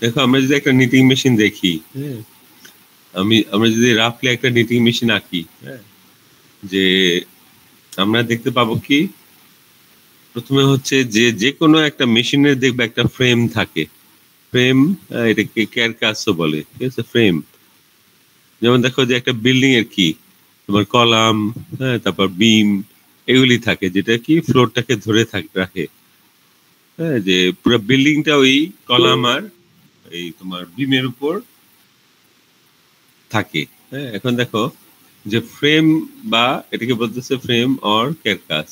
দেখো আমরা যদি একটা নিটিং মেশিন দেখি, হ্যাঁ, আমরা যদি রাফলি একটা নিটিং মেশিন আঁকি, হ্যাঁ, যে আমরা দেখতে পাবো কি প্রথমে হচ্ছে যে কোনো একটা মেশিনের দেখবে একটা ফ্রেম থাকে। ফ্রেম, এটাকে ক্যারকাসও বলে, ঠিক আছে? ফ্রেম যেমন দেখো যে একটা বিল্ডিং এর কি তোমার কলাম, হ্যাঁ, তারপর বিম, এগুলি থাকে যেটা কি ফ্লোরটাকে ধরে রাখে। হ্যাঁ, যে পুরো বিল্ডিংটা ওই কলাম আর এই তোমার বিমের উপর থাকে। হ্যাঁ, এখন দেখো যে ফ্রেম বা এটাকে বলতেছে ফ্রেম অর ক্যারকাস।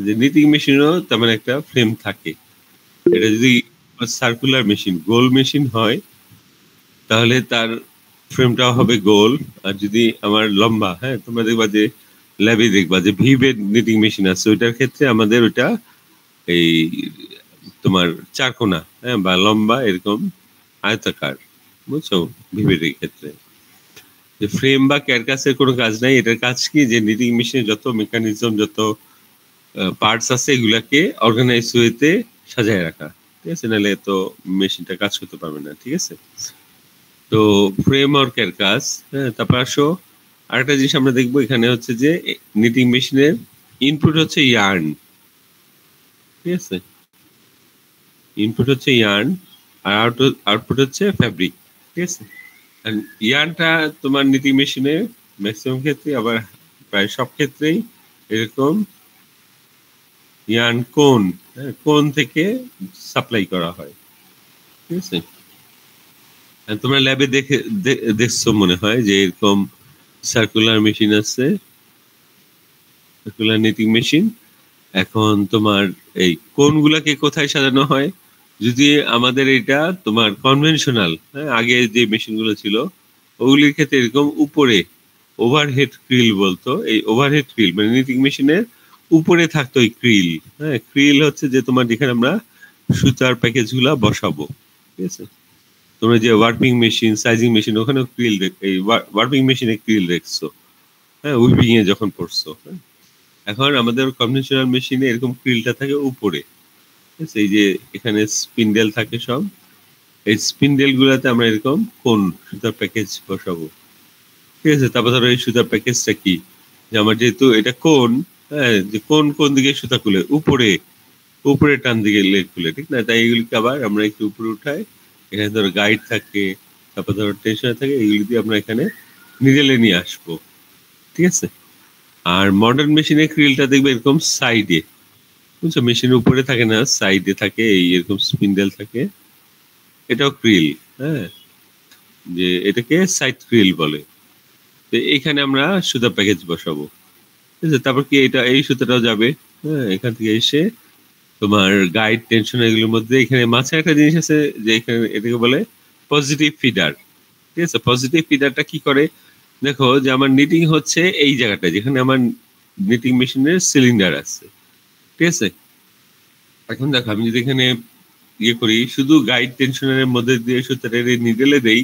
যে নিটিং মেশিনও তেমন একটা ফ্রেম থাকে। এটা যদি সার্কুলার মেশিন, গোল মেশিন হয়, তাহলে তার ফ্রেমটাও হবে গোল। আর যদি আমার লম্বা, হ্যাঁ, তোমরা দেখবা যে ল্যাবে দেখবা যে ভিভের নিটিং মেশিন আছে, ওইটার ক্ষেত্রে আমাদের ওইটা এই তোমার চারকোনা, হ্যাঁ, বা লম্বা এরকম আয়তাকার, বুঝছো? ভিভের ক্ষেত্রে যে ফ্রেম বা ক্যারকাসের কোনো কাজ নাই। এটার কাজ কি যে নিটিং মেশিনে যত মেকানিজম, যত পার্টস আছে, এগুলাকে অর্গানাইজ ওয়েতে সাজায় রাখা, ঠিক আছে? নাহলে তো মেশিনটা কাজ করতে পারবে না, ঠিক আছে? তো ফ্রেম আর ক্যারকাস, হ্যাঁ, তারপর আসো আরেকটা জিনিস আমরা দেখবো এখানে হচ্ছে যে নিটিং মেশিনের ইনপুট হচ্ছে ইয়ার্ন, ঠিক আছে? ইনপুট হচ্ছে ইয়ার্ন আর আউটপুট হচ্ছে ফ্যাব্রিক, ঠিক আছে? ইয়ার্নটা তোমার নিটিং মেশিনে ম্যাক্সিমাম ক্ষেত্রে, আবার প্রায় সব ক্ষেত্রেই এরকম ইয়ার্ন কোন, হ্যাঁ, কোন থেকে সাপ্লাই করা হয়, ঠিক আছে? আর তোমরা ল্যাবে দেখছো মনে হয় যে এরকম সার্কুলার মেশিন আছে, সার্কুলার নিটিং মেশিন। এখন তোমার এই কোনগুলাকে কোথায় সাজানো হয়? যদি আমাদের এটা তোমার কনভেনশনাল, হ্যাঁ, আগে যে মেশিনগুলো ছিল ওগুলির ক্ষেত্রে এরকম উপরে ওভারহেড ক্রিল বলতো। এই ওভারহেড ক্রিল মানে নিটিং মেশিনের উপরে থাকতো এই ক্রিল। হ্যাঁ, ক্রিল হচ্ছে যে তোমার যেখানে আমরা সুতার প্যাকেজ গুলা বসাবো, ঠিক আছে? তোমরা যে ওয়ার্পিং মেশিন, সাইজিং মেশিন, ওখানে ক্রিল, এই ওয়ার্পিং মেশিনে ক্রিল দেখছো, হ্যাঁ, উইভিং এ যখন পড়ছো, হ্যাঁ। এখন আমাদের কনভেনশনাল মেশিনে এরকম ক্রিলটা থাকে উপরে, ঠিক আছে? এই যে এখানে স্পিন্ডেল থাকে সব, এই স্পিন্ডেল গুলাতে আমরা এরকম কোন সুতার প্যাকেজ বসাবো, ঠিক আছে? তারপর ধরো এই সুতার প্যাকেজটা কি, যে আমার যেহেতু এটা কোন, হ্যাঁ, যে কোন কোন দিকে সুতা খুলে, উপরে উপরে টান দিকে লেগ খুলে, ঠিক না? তাই এগুলিকে আবার আমরা একটু উপরে উঠাই। এখানে ধরো গাইড থাকে, তারপর ধরো টেনশনে থাকে, এগুলি দিয়ে আমরা এখানে নিডেলে নিয়ে আসবো, ঠিক আছে? আর মডার্ন মেশিনের ক্রিলটা দেখবে এরকম সাইডে, বুঝছো? মেশিনের উপরে থাকে না, সাইডে থাকে, এই এরকম স্পিন্ডেল থাকে, এটাও ক্রিল, হ্যাঁ, যে এটাকে সাইড ক্রিল বলে। তো এখানে আমরা সুতা প্যাকেজ বসাবো, ঠিক আছে? তারপর কি এটা এই সুতাটাও যাবে, হ্যাঁ, এখান থেকে এসে তোমার গাইড টেনশন এগুলোর মধ্যে এখানে মাঝে একটা জিনিস আছে যে এখানে এটাকে বলে পজিটিভ ফিডার, ঠিক আছে? পজিটিভ ফিডারটা কি করে দেখো, যে আমার নিটিং হচ্ছে এই জায়গাটা যেখানে আমার নিটিং মেশিনের সিলিন্ডার আছে, ঠিক আছে? এখন দেখো আমি যদি এখানে ইয়ে করি, শুধু গাইড টেনশনের মধ্যে দিয়ে সুতাটা নিডেলে দেই,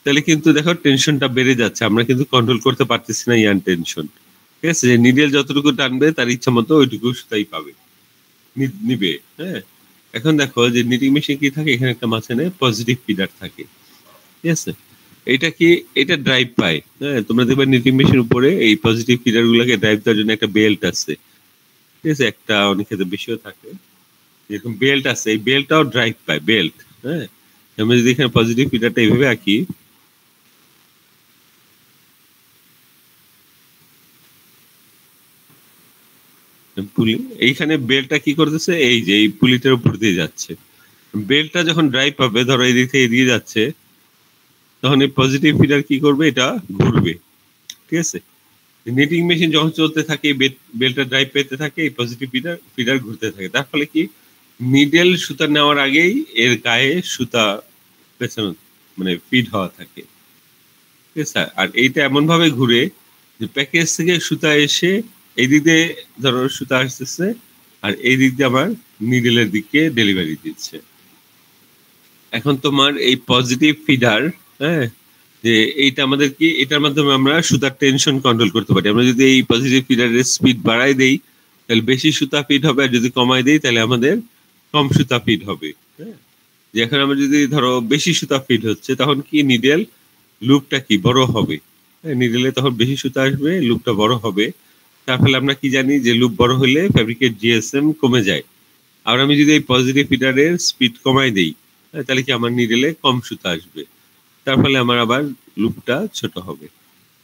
তাহলে কিন্তু দেখো টেনশনটা বেড়ে যাচ্ছে, আমরা কিন্তু কন্ট্রোল করতে পারতেছি না ইয়ান টেনশন, ঠিক আছে? যে নিডেল যতটুকু টানবে তার ইচ্ছা মতো ওইটুকু সুতাই পাবে, নিবে, হ্যাঁ। এখন দেখো যে নিটিং মেশিন কি থাকে, এখানে একটা মাঝখানে পজিটিভ ফিডার থাকে, ঠিক আছে? এটা কি, এটা ড্রাইভ পায়, হ্যাঁ। তোমরা দেখবে নিটিং মেশিন উপরে এই পজিটিভ ফিডার গুলোকে ড্রাইভ দেওয়ার জন্য একটা বেল্ট আছে, ঠিক আছে? একটা অনেক ক্ষেত্রে বেশিও থাকে, এরকম বেল্ট আছে, এই বেল্টটাও ড্রাইভ পায়, বেল্ট, হ্যাঁ। আমরা যদি এখানে পজিটিভ ফিডারটা এইভাবে আঁকি, পুলি, এইখানে বেল্টটা কি করতেছে, এই যে এই পুলিটার উপর দিয়ে যাচ্ছে। বেল্টটা যখন ড্রাইভ পাবে, ধরো এদিক থেকে এদিকে যাচ্ছে, তখন এই পজিটিভ ফিডার কি করবে, এটা ঘুরবে, ঠিক আছে? নিটিং মেশিন যখন চলতে থাকে, বেল্টটা ড্রাইভ পেতে থাকে, এই পজিটিভ ফিডার ফিডার ঘুরতে থাকে। তার ফলে কি নিডেল সুতা নেওয়ার আগেই এর গায়ে সুতা পেছানো, মানে ফিড হওয়া থাকে, ঠিক আছে? আর এইটা এমন ভাবে ঘুরে যে প্যাকেজ থেকে সুতা এসে এই দিক দিয়ে ধরো সুতা আসতেছে, আর এই দিক দিয়ে আবার নিডেলের দিকে ডেলিভারি দিচ্ছে। এখন তোমার এই পজিটিভ ফিডার, হ্যাঁ, যে এইটা আমাদের কি, এটার মাধ্যমে আমরা সুতার টেনশন কন্ট্রোল করতে পারি। আমরা যদি এই পজিটিভ ফিডারের স্পিড বাড়াই দেই, তাহলে বেশি সুতা ফিড হবে, আর যদি কমাই দেই তাহলে আমাদের কম সুতা ফিড হবে, হ্যাঁ। যে এখন আমরা যদি ধরো বেশি সুতা ফিট হচ্ছে তখন কি নিডেল লুপটা কি বড় হবে, নিডেলে তখন বেশি সুতা আসবে, লুপটা বড় হবে। তার ফলে আমরা কি জানি যে লুপ বড় হলে ফ্যাব্রিকের জিএসএম কমে যায়। আর আমি যদি এই পজিটিভ ফিডারের স্পিড কমাই দেই, তাহলে কি আমার নিডেলে কম সুতা আসবে, তার ফলে আমার আবার লুপটা ছোট হবে।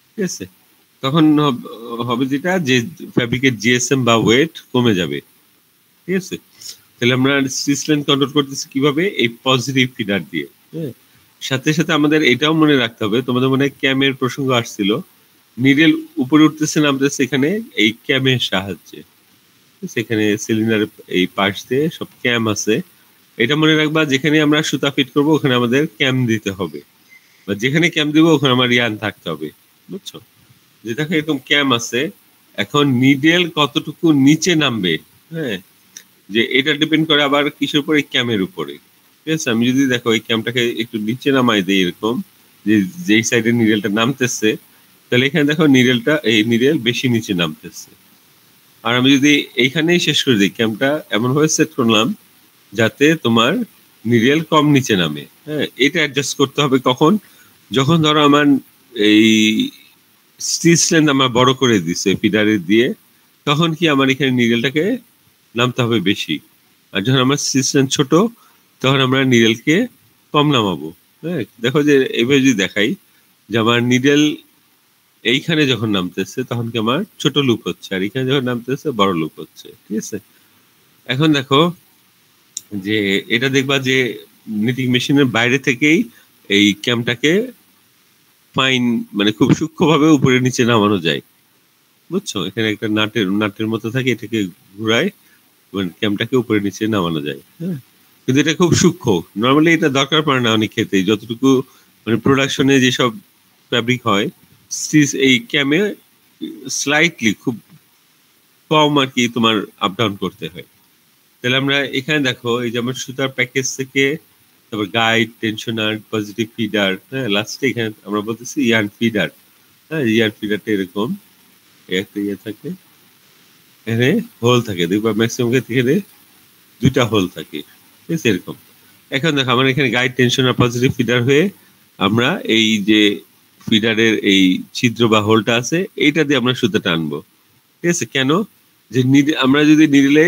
ঠিক আছে, তখন হবে যেটা যে ফ্যাব্রিকের জিএসএম বা ওয়েট কমে যাবে। ঠিক আছে, তাহলে আমরা সিস্টেম কন্ট্রোল করতেছি কিভাবে, এই পজিটিভ ফিডার দিয়ে। হ্যাঁ, সাথে সাথে আমাদের এটাও মনে রাখতে হবে, তোমাদের মনে হয় ক্যামের প্রসঙ্গ আসছিল, নিডেল উপরে উঠতেছে নামতেছে এখানে এই ক্যামের সাহায্যে। সেখানে সিলিন্ডারের এই পাশ দিয়ে সব ক্যাম আছে। এটা মনে রাখবা, যেখানে আমরা সুতা ফিট করব ওখানে আমাদের ক্যাম দিতে হবে, বা যেখানে ক্যাম দিব ওখানে আমার ইয়ান থাকতে হবে। বুঝছো, যে দেখো এরকম ক্যাম আছে। এখন নিডেল কতটুকু নিচে নামবে, হ্যাঁ, যে এটা ডিপেন্ড করে আবার কিসের উপরে, ক্যামের উপরে। ঠিক আছে, আমি যদি দেখো এই ক্যামটাকে একটু নিচে নামাই দিই এরকম, যে যেই সাইডে নিডেলটা নামতেছে, তাহলে এখানে দেখো নিডেলটা, এই নিডেল বেশি নিচে নামতেছে। আর আমি যদি এইখানেই শেষ করে দিই, ক্যামটা এমন ভাবে সেট করলাম যাতে তোমার নিডেল কম নিচে নামে। হ্যাঁ, এটা অ্যাডজাস্ট করতে হবে কখন, যখন ধরো আমার এই স্টিচ লেন্থ আমার বড় করে দিছে ফিডারে দিয়ে, তখন কি আমার এখানে নিডেলটাকে নামতে হবে বেশি। আর যখন আমার স্টিচ লেন্থ ছোট, তখন আমরা নিডেলকে কম নামাবো। হ্যাঁ, দেখো যে এইভাবে যদি দেখাই, যে আমার নিডেল এইখানে যখন নামতেছে তখন কি আমার ছোট লুপ হচ্ছে, আর এখানে যখন নামতেছে বড় লুপ হচ্ছে। ঠিক আছে, এখন দেখো যে এটা দেখবা যে নিটিং মেশিনের বাইরে থেকেই এই ক্যামটাকে ফাইন, মানে খুব সূক্ষ্মভাবে উপরে নিচে নামানো যায়। বুঝছো, এখানে একটা নাটের মতো থাকে, এটাকে ঘুরায় মানে ক্যামটাকে উপরে নিচে নামানো যায়। হ্যাঁ, কিন্তু এটা খুব সূক্ষ্ম, নর্মালি এটা দরকার পড়ে না অনেক ক্ষেত্রে, যতটুকু মানে প্রোডাকশনে যেসব ফ্যাব্রিক হয় স্টিচ এই ক্যামে স্লাইটলি খুব কম আর কি তোমার আপ ডাউন করতে হয়। তাহলে আমরা এখানে দেখো এই যে আমার সুতার প্যাকেজ থেকে, তারপর গাইড, টেনশনার, পজিটিভ ফিডার, হ্যাঁ, লাস্টে এখানে আমরা বলতেছি ইয়ার্ন ফিডার। হ্যাঁ, ইয়ার্ন ফিডারটা এরকম একটা ইয়ে থাকে, এখানে হোল থাকে, দেখবা ম্যাক্সিমাম ক্ষেত্রে এখানে দুইটা হোল থাকে। ঠিক আছে, এরকম। এখন দেখো আমার এখানে গাইড, টেনশনার, পজিটিভ ফিডার হয়ে আমরা এই যে ফিডারের এই ছিদ্র বা হোলটা আছে, এইটা দিয়ে আমরা সুতা টানবো। ঠিক আছে, কেন, যে আমরা যদি নিডেলে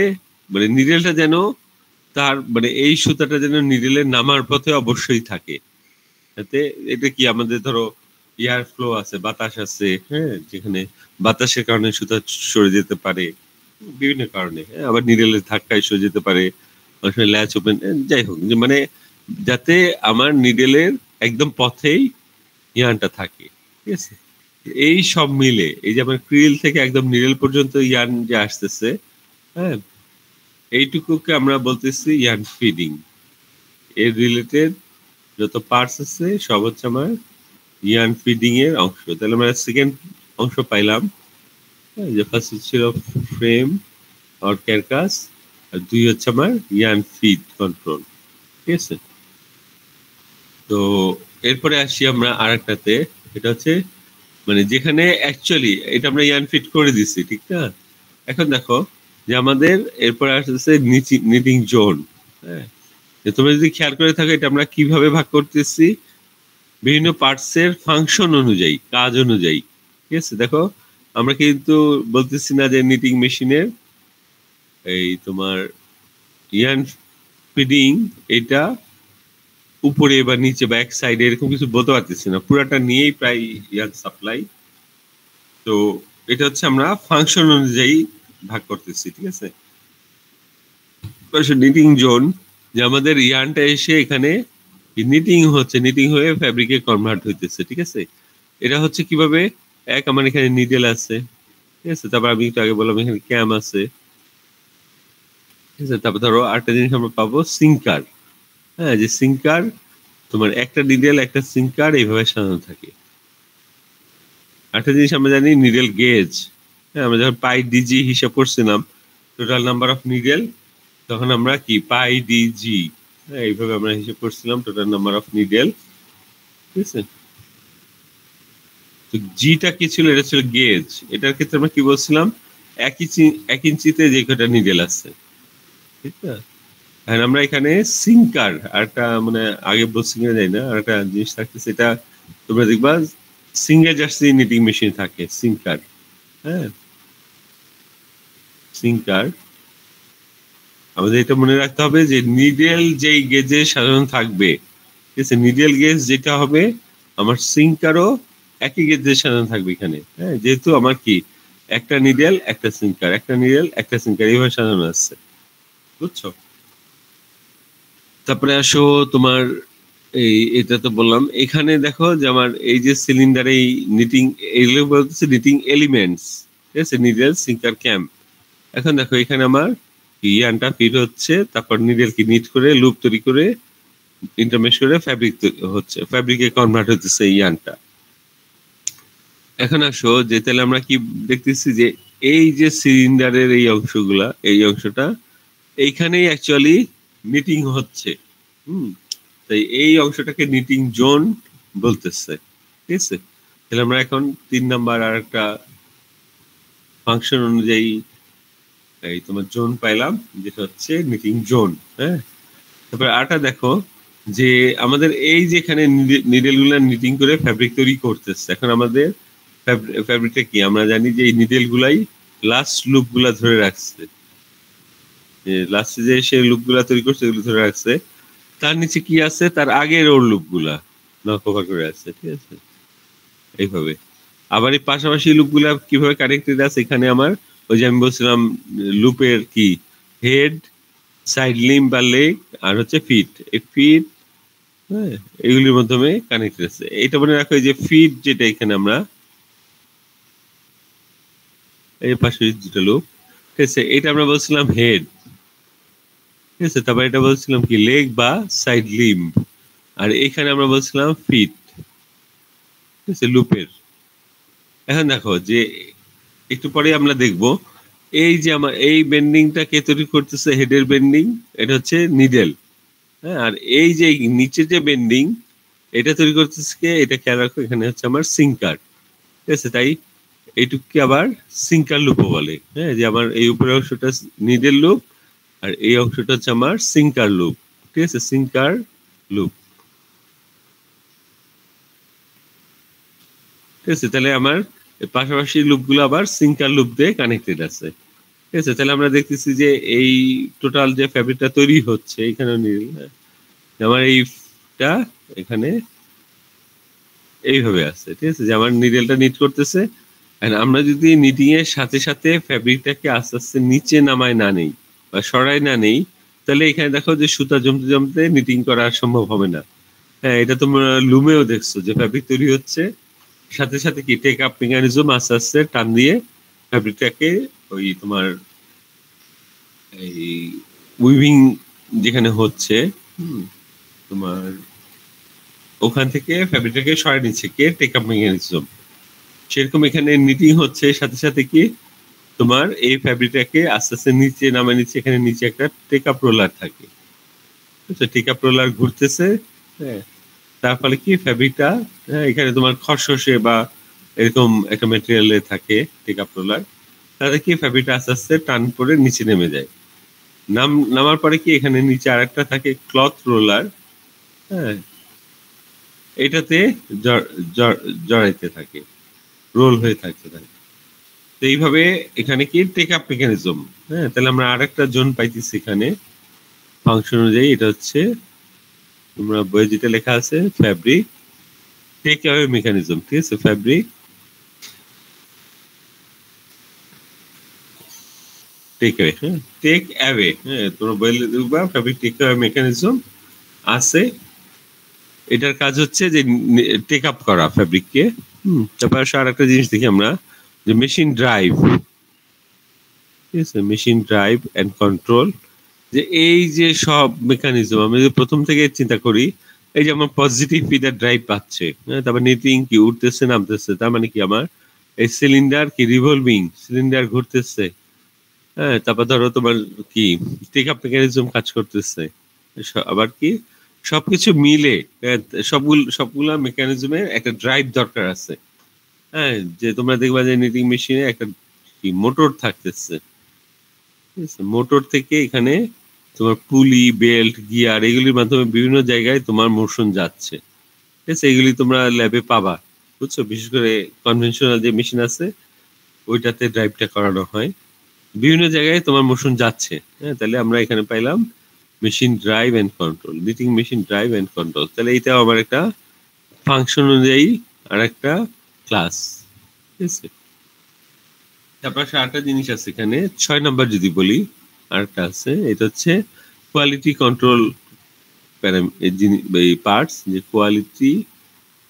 মানে নিডেলটা যেন তার মানে এই সুতাটা যেন নিডেলে নামার পথে অবশ্যই থাকে। যাতে এটা কি আমাদের ধরো এয়ার ফ্লো আছে, বাতাস আছে, হ্যাঁ, যেখানে বাতাসের কারণে সুতা সরে যেতে পারে বিভিন্ন কারণে, হ্যাঁ, আবার নিডেলের ধাক্কায় সরে যেতে পারে, অনেক সময় ল্যাচ ওপেন, যাই হোক, যে মানে যাতে আমার নিডেলের একদম পথেই ইয়ানটা থাকে। ঠিক আছে, এই সব মিলে এই যে আমার ক্রিল থেকে একদম নিডেল পর্যন্ত ইয়ান যে আসতেছে, হ্যাঁ, এইটুকুকে আমরা বলতেছি ইয়ান ফিডিং। এর রিলেটেড যত পার্টস আছে সব হচ্ছে আমার ইয়ান ফিডিং এর অংশ। তাহলে আমরা সেকেন্ড অংশ পাইলাম, হ্যাঁ, যে ফার্স্ট ছিল ফ্রেম আর ক্যারকাস, আর দুই হচ্ছে আমার ইয়ান ফিড কন্ট্রোল। ঠিক আছে, তো এরপরে আসি আমরা আরেকটাতে, এটা হচ্ছে মানে যেখানে অ্যাকচুয়ালি এটা আমরা ইয়ান ফিট করে দিছি, ঠিক না। এখন দেখো যে আমাদের এরপরে আসতেছে নিটিং জোন। হ্যাঁ, তোমরা যদি খেয়াল করে থাকো, এটা আমরা কিভাবে ভাগ করতেছি, বিভিন্ন পার্টস এর ফাংশন অনুযায়ী, কাজ অনুযায়ী। ঠিক আছে, দেখো আমরা কিন্তু বলতেছি না যে নিটিং মেশিনের এই তোমার ইয়ান ফিডিং এটা উপরে বা নিচে বা এক সাইডে এরকম কিছু বলতে পারতেছি না, পুরাটা নিয়েই প্রায় ইয়ান সাপ্লাই। তো এটা হচ্ছে আমরা ফাংশন অনুযায়ী ভাগ করতেছি। ঠিক আছে, নিটিং জোন, যে আমাদের ইয়ানটা এসে এখানে নিটিং হচ্ছে, নিটিং হয়ে ফ্যাব্রিকে কনভার্ট হইতেছে। ঠিক আছে, এটা হচ্ছে কিভাবে, এক আমার এখানে নিডেল আছে, ঠিক আছে, তারপর আমি একটু আগে বললাম এখানে ক্যাম আছে। ঠিক আছে, তারপর ধরো আরেকটা জিনিস আমরা পাবো সিঙ্কার। হ্যাঁ, যে সিঙ্কার তোমার একটা নিডেল একটা সিঙ্কার এইভাবে সাজানো থাকে। একটা জিনিস আমরা জানি নিডেল গেজ। হ্যাঁ, আমরা যখন পাই ডিজি হিসাব করছিলাম টোটাল নাম্বার অফ নিডেল, তখন আমরা কি পাই ডিজি, হ্যাঁ, এইভাবে আমরা হিসাব করছিলাম টোটাল নাম্বার অফ নিডেল। ঠিক আছে, তো জিটা কি ছিল, এটা ছিল গেজ। এটার ক্ষেত্রে আমরা কি বলছিলাম, এক ইঞ্চিতে যে কটা নিডেল আছে, ঠিক না। আর আমরা এখানে সিঙ্কার আরেকটা মানে আগে বলছি কিনা জানি না, আর একটা জিনিস থাকতে, সেটা তোমরা দেখবা সিঙ্গেল জার্সি নিটিং মেশিন থাকে সিঙ্কার। হ্যাঁ, সিঙ্কার আমাদের এটা মনে রাখতে হবে যে নিডেল যেই গেজে সাধারণ থাকবে, ঠিক আছে, নিডেল গেজ যেটা হবে আমার সিঙ্কারও একই গেজে সাধারণ থাকবে এখানে। হ্যাঁ, যেহেতু আমার কি একটা নিডেল একটা সিঙ্কার, একটা নিডেল একটা সিঙ্কার এইভাবে সাজানো আছে, বুঝছো? তারপরে আসো তোমার এই এটা তো বললাম, এখানে দেখো যে আমার এই যে সিলিন্ডার এই নিটিং, এগুলো বলতেছে নিটিং এলিমেন্টস, ঠিক আছে, নিডেল সিঙ্কার ক্যাম্প। এখন দেখো এখানে আমার ইয়ানটা ফিট হচ্ছে, তারপর নিডেল কি নিট করে লুপ তৈরি করে ইন্টারমেশ করে ফ্যাব্রিক হচ্ছে, ফ্যাব্রিকে কনভার্ট হচ্ছে এই ইয়ানটা। এখন আসো যে তাহলে আমরা কি দেখতেছি যে এই যে সিলিন্ডারের এই অংশগুলা, এই অংশটা এইখানেই অ্যাকচুয়ালি নিটিং হচ্ছে। হুম, তাই এই অংশটাকে নিটিং জোন বলতেছে, ঠিক আছে। তাহলে আমরা এখন 3 নাম্বার আর একটা ফাংশন অনুযায়ী এই তোমার জোন পাইলাম, যেটা হচ্ছে নিটিং জোন। হ্যাঁ, তারপরে আটা দেখো যে আমাদের এই যে এখানে নিডেল গুলা নিটিং করে ফ্যাব্রিক তৈরি করতেছে। এখন আমাদের ফ্যাব্রিকটা কি আমরা জানি যে এই নিডেল গুলাই লাস্ট লুপ গুলা ধরে রাখছে, লাস্টে যে সে লুপ গুলা তৈরি করছে এগুলো ধরে রাখছে। তার নিচে কি আছে, তার আগের ওর লুপ গুলা কভার করে আছে, ঠিক আছে, এইভাবে। আবার এই পাশাপাশি লুপ গুলা কিভাবে কানেক্টেড আছে, এখানে আমার ওই যে আমি বলছিলাম লুপের কি হেড, সাইড লিম বা লেগ, আর হচ্ছে ফিট। এই ফিট, হ্যাঁ, এগুলির মাধ্যমে কানেক্টেড আছে। এটা মনে রাখো যে ফিট যেটা এখানে আমরা এই পাশে যেটা লুপ, ঠিক আছে, এটা আমরা বলছিলাম হেড, ঠিক আছে। তারপর এটা বলছিলাম কি লেগ বা সাইড লিম, আর এখানে আমরা বলছিলাম ফিট, ঠিক আছে, লুপের। এখন দেখো যে একটু পরে আমরা দেখব এই যে আমার এই বেন্ডিংটা কে তৈরি করতেছে, হেডের বেন্ডিং, এটা হচ্ছে নিডেল। হ্যাঁ, আর এই যে নিচে যে বেন্ডিং এটা তৈরি করতেছে কে, এটা খেয়াল রাখো, এখানে হচ্ছে আমার সিঙ্কার, ঠিক আছে। তাই এইটুককে আবার সিঙ্কার লুপও বলে। হ্যাঁ, যে আমার এই উপরের অংশটা নিডেল লুপ, আর এই অংশটা হচ্ছে আমার সিঙ্কার লুপ, ঠিক আছে, সিঙ্কার লুপ, ঠিক আছে। তাহলে আমার পাশাপাশি লুপগুলো আবার সিঙ্কার লুপ দিয়ে কানেক্টেড আছে, ঠিক আছে। তাহলে আমরা দেখতেছি যে এই টোটাল যে ফ্যাব্রিকটা তৈরি হচ্ছে এখানে আমার এইটা এখানে এইভাবে আছে, ঠিক আছে, যে আমার নিডেলটা নিট করতেছে। আর আমরা যদি নিটিং এর সাথে সাথে ফ্যাব্রিকটাকে আস্তে আস্তে নিচে নামায় না নেই বা সরাই না নেই, তাহলে এখানে দেখো যে সুতা জমতে জমতে নিটিং করা সম্ভব হবে না। হ্যাঁ, এটা তোমরা লুমেও দেখছো যে ফ্যাব্রিক তৈরি হচ্ছে, সাথে সাথে কি টেক আপ মেকানিজম আস্তে আস্তে টান দিয়ে ফ্যাব্রিকটাকে ওই তোমার এই উইভিং যেখানে হচ্ছে, হুম, তোমার ওখান থেকে ফ্যাব্রিকটাকে সরাই নিচ্ছে কে, টেক আপ মেকানিজম। সেরকম এখানে নিটিং হচ্ছে, সাথে সাথে কি তোমার এই ফ্যাব্রিকটাকে আস্তে আস্তে নিচে নামা নিচ্ছে, এখানে নিচে একটা টেক আপ রোলার থাকে, বুঝছো, টেক আপ রোলার ঘুরতেছে। হ্যাঁ, তার ফলে কি ফ্যাব্রিকটা, হ্যাঁ, এখানে তোমার খসখসে বা এরকম একটা মেটেরিয়ালে থাকে টেক আপ রোলার, তাতে কি ফ্যাব্রিকটা আস্তে আস্তে টান করে নিচে নেমে যায়। নামার পরে কি এখানে নিচে আরেকটা থাকে ক্লথ রোলার। হ্যাঁ, এটাতে জড়াইতে থাকে, রোল হয়ে থাকতে থাকে। তো এইভাবে এখানে কি টেক আপ মেকানিজম। হ্যাঁ, তাহলে আমরা আরেকটা জোন পাইতেছি এখানে ফাংশন অনুযায়ী, এটা হচ্ছে তোমরা বইয়ে যেটা লেখা আছে ফ্যাব্রিক টেক অ্যাওয়ে মেকানিজম, ঠিক আছে, ফ্যাব্রিক টেক অ্যাওয়ে। হ্যাঁ, টেক অ্যাওয়ে, হ্যাঁ, তোমরা বইয়ে দেখবা ফ্যাব্রিক টেক অ্যাওয়ে মেকানিজম আছে। এটার কাজ হচ্ছে যে টেক আপ করা ফ্যাব্রিককে। তারপর আর একটা জিনিস দেখি আমরা, যে মেশিন ড্রাইভ, ঠিক আছে, মেশিন ড্রাইভ এন্ড কন্ট্রোল। যে এই যে সব মেকানিজম আমি যদি প্রথম থেকে চিন্তা করি, এই যে আমার পজিটিভ ফিডার ড্রাইভ পাচ্ছে, হ্যাঁ, তারপর নিটিং কি উঠতেছে নামতেছে, তার মানে কি আমার এই সিলিন্ডার কি রিভলভিং, সিলিন্ডার ঘুরতেছে। হ্যাঁ, তারপর ধরো তোমার কি টেক আপ মেকানিজম কাজ করতেছে। আবার কি সবকিছু মিলে, সবগুলা মেকানিজমের একটা ড্রাইভ দরকার আছে। হ্যাঁ, যে তোমরা দেখবা যে নিটিং মেশিনে একটা কি মোটর থাকতেছে, ঠিক আছে, মোটর থেকে এখানে তোমার পুলি, বেল্ট, গিয়ার এগুলির মাধ্যমে বিভিন্ন জায়গায় তোমার মোশন যাচ্ছে। ঠিক আছে? এগুলি তোমরা ল্যাবে পাবা। বুঝছো? বিশেষ করে কনভেনশনাল যে মেশিন আছে ওইটাতে ড্রাইভটা করানো হয়। বিভিন্ন জায়গায় তোমার মোশন যাচ্ছে। হ্যাঁ? তাহলে আমরা এখানে পাইলাম machine drive and control, knitting machine drive and control. তাহলে এটাও আমার একটা ফাংশন অনুযায়ী আরেকটা ক্লাস। ঠিক আছে? তারপর আরেকটা জিনিস আছে এখানে 6 নাম্বার যদি বলি, আরেকটা আছে, এটা হচ্ছে কোয়ালিটি কন্ট্রোল এই পার্টস, যে কোয়ালিটি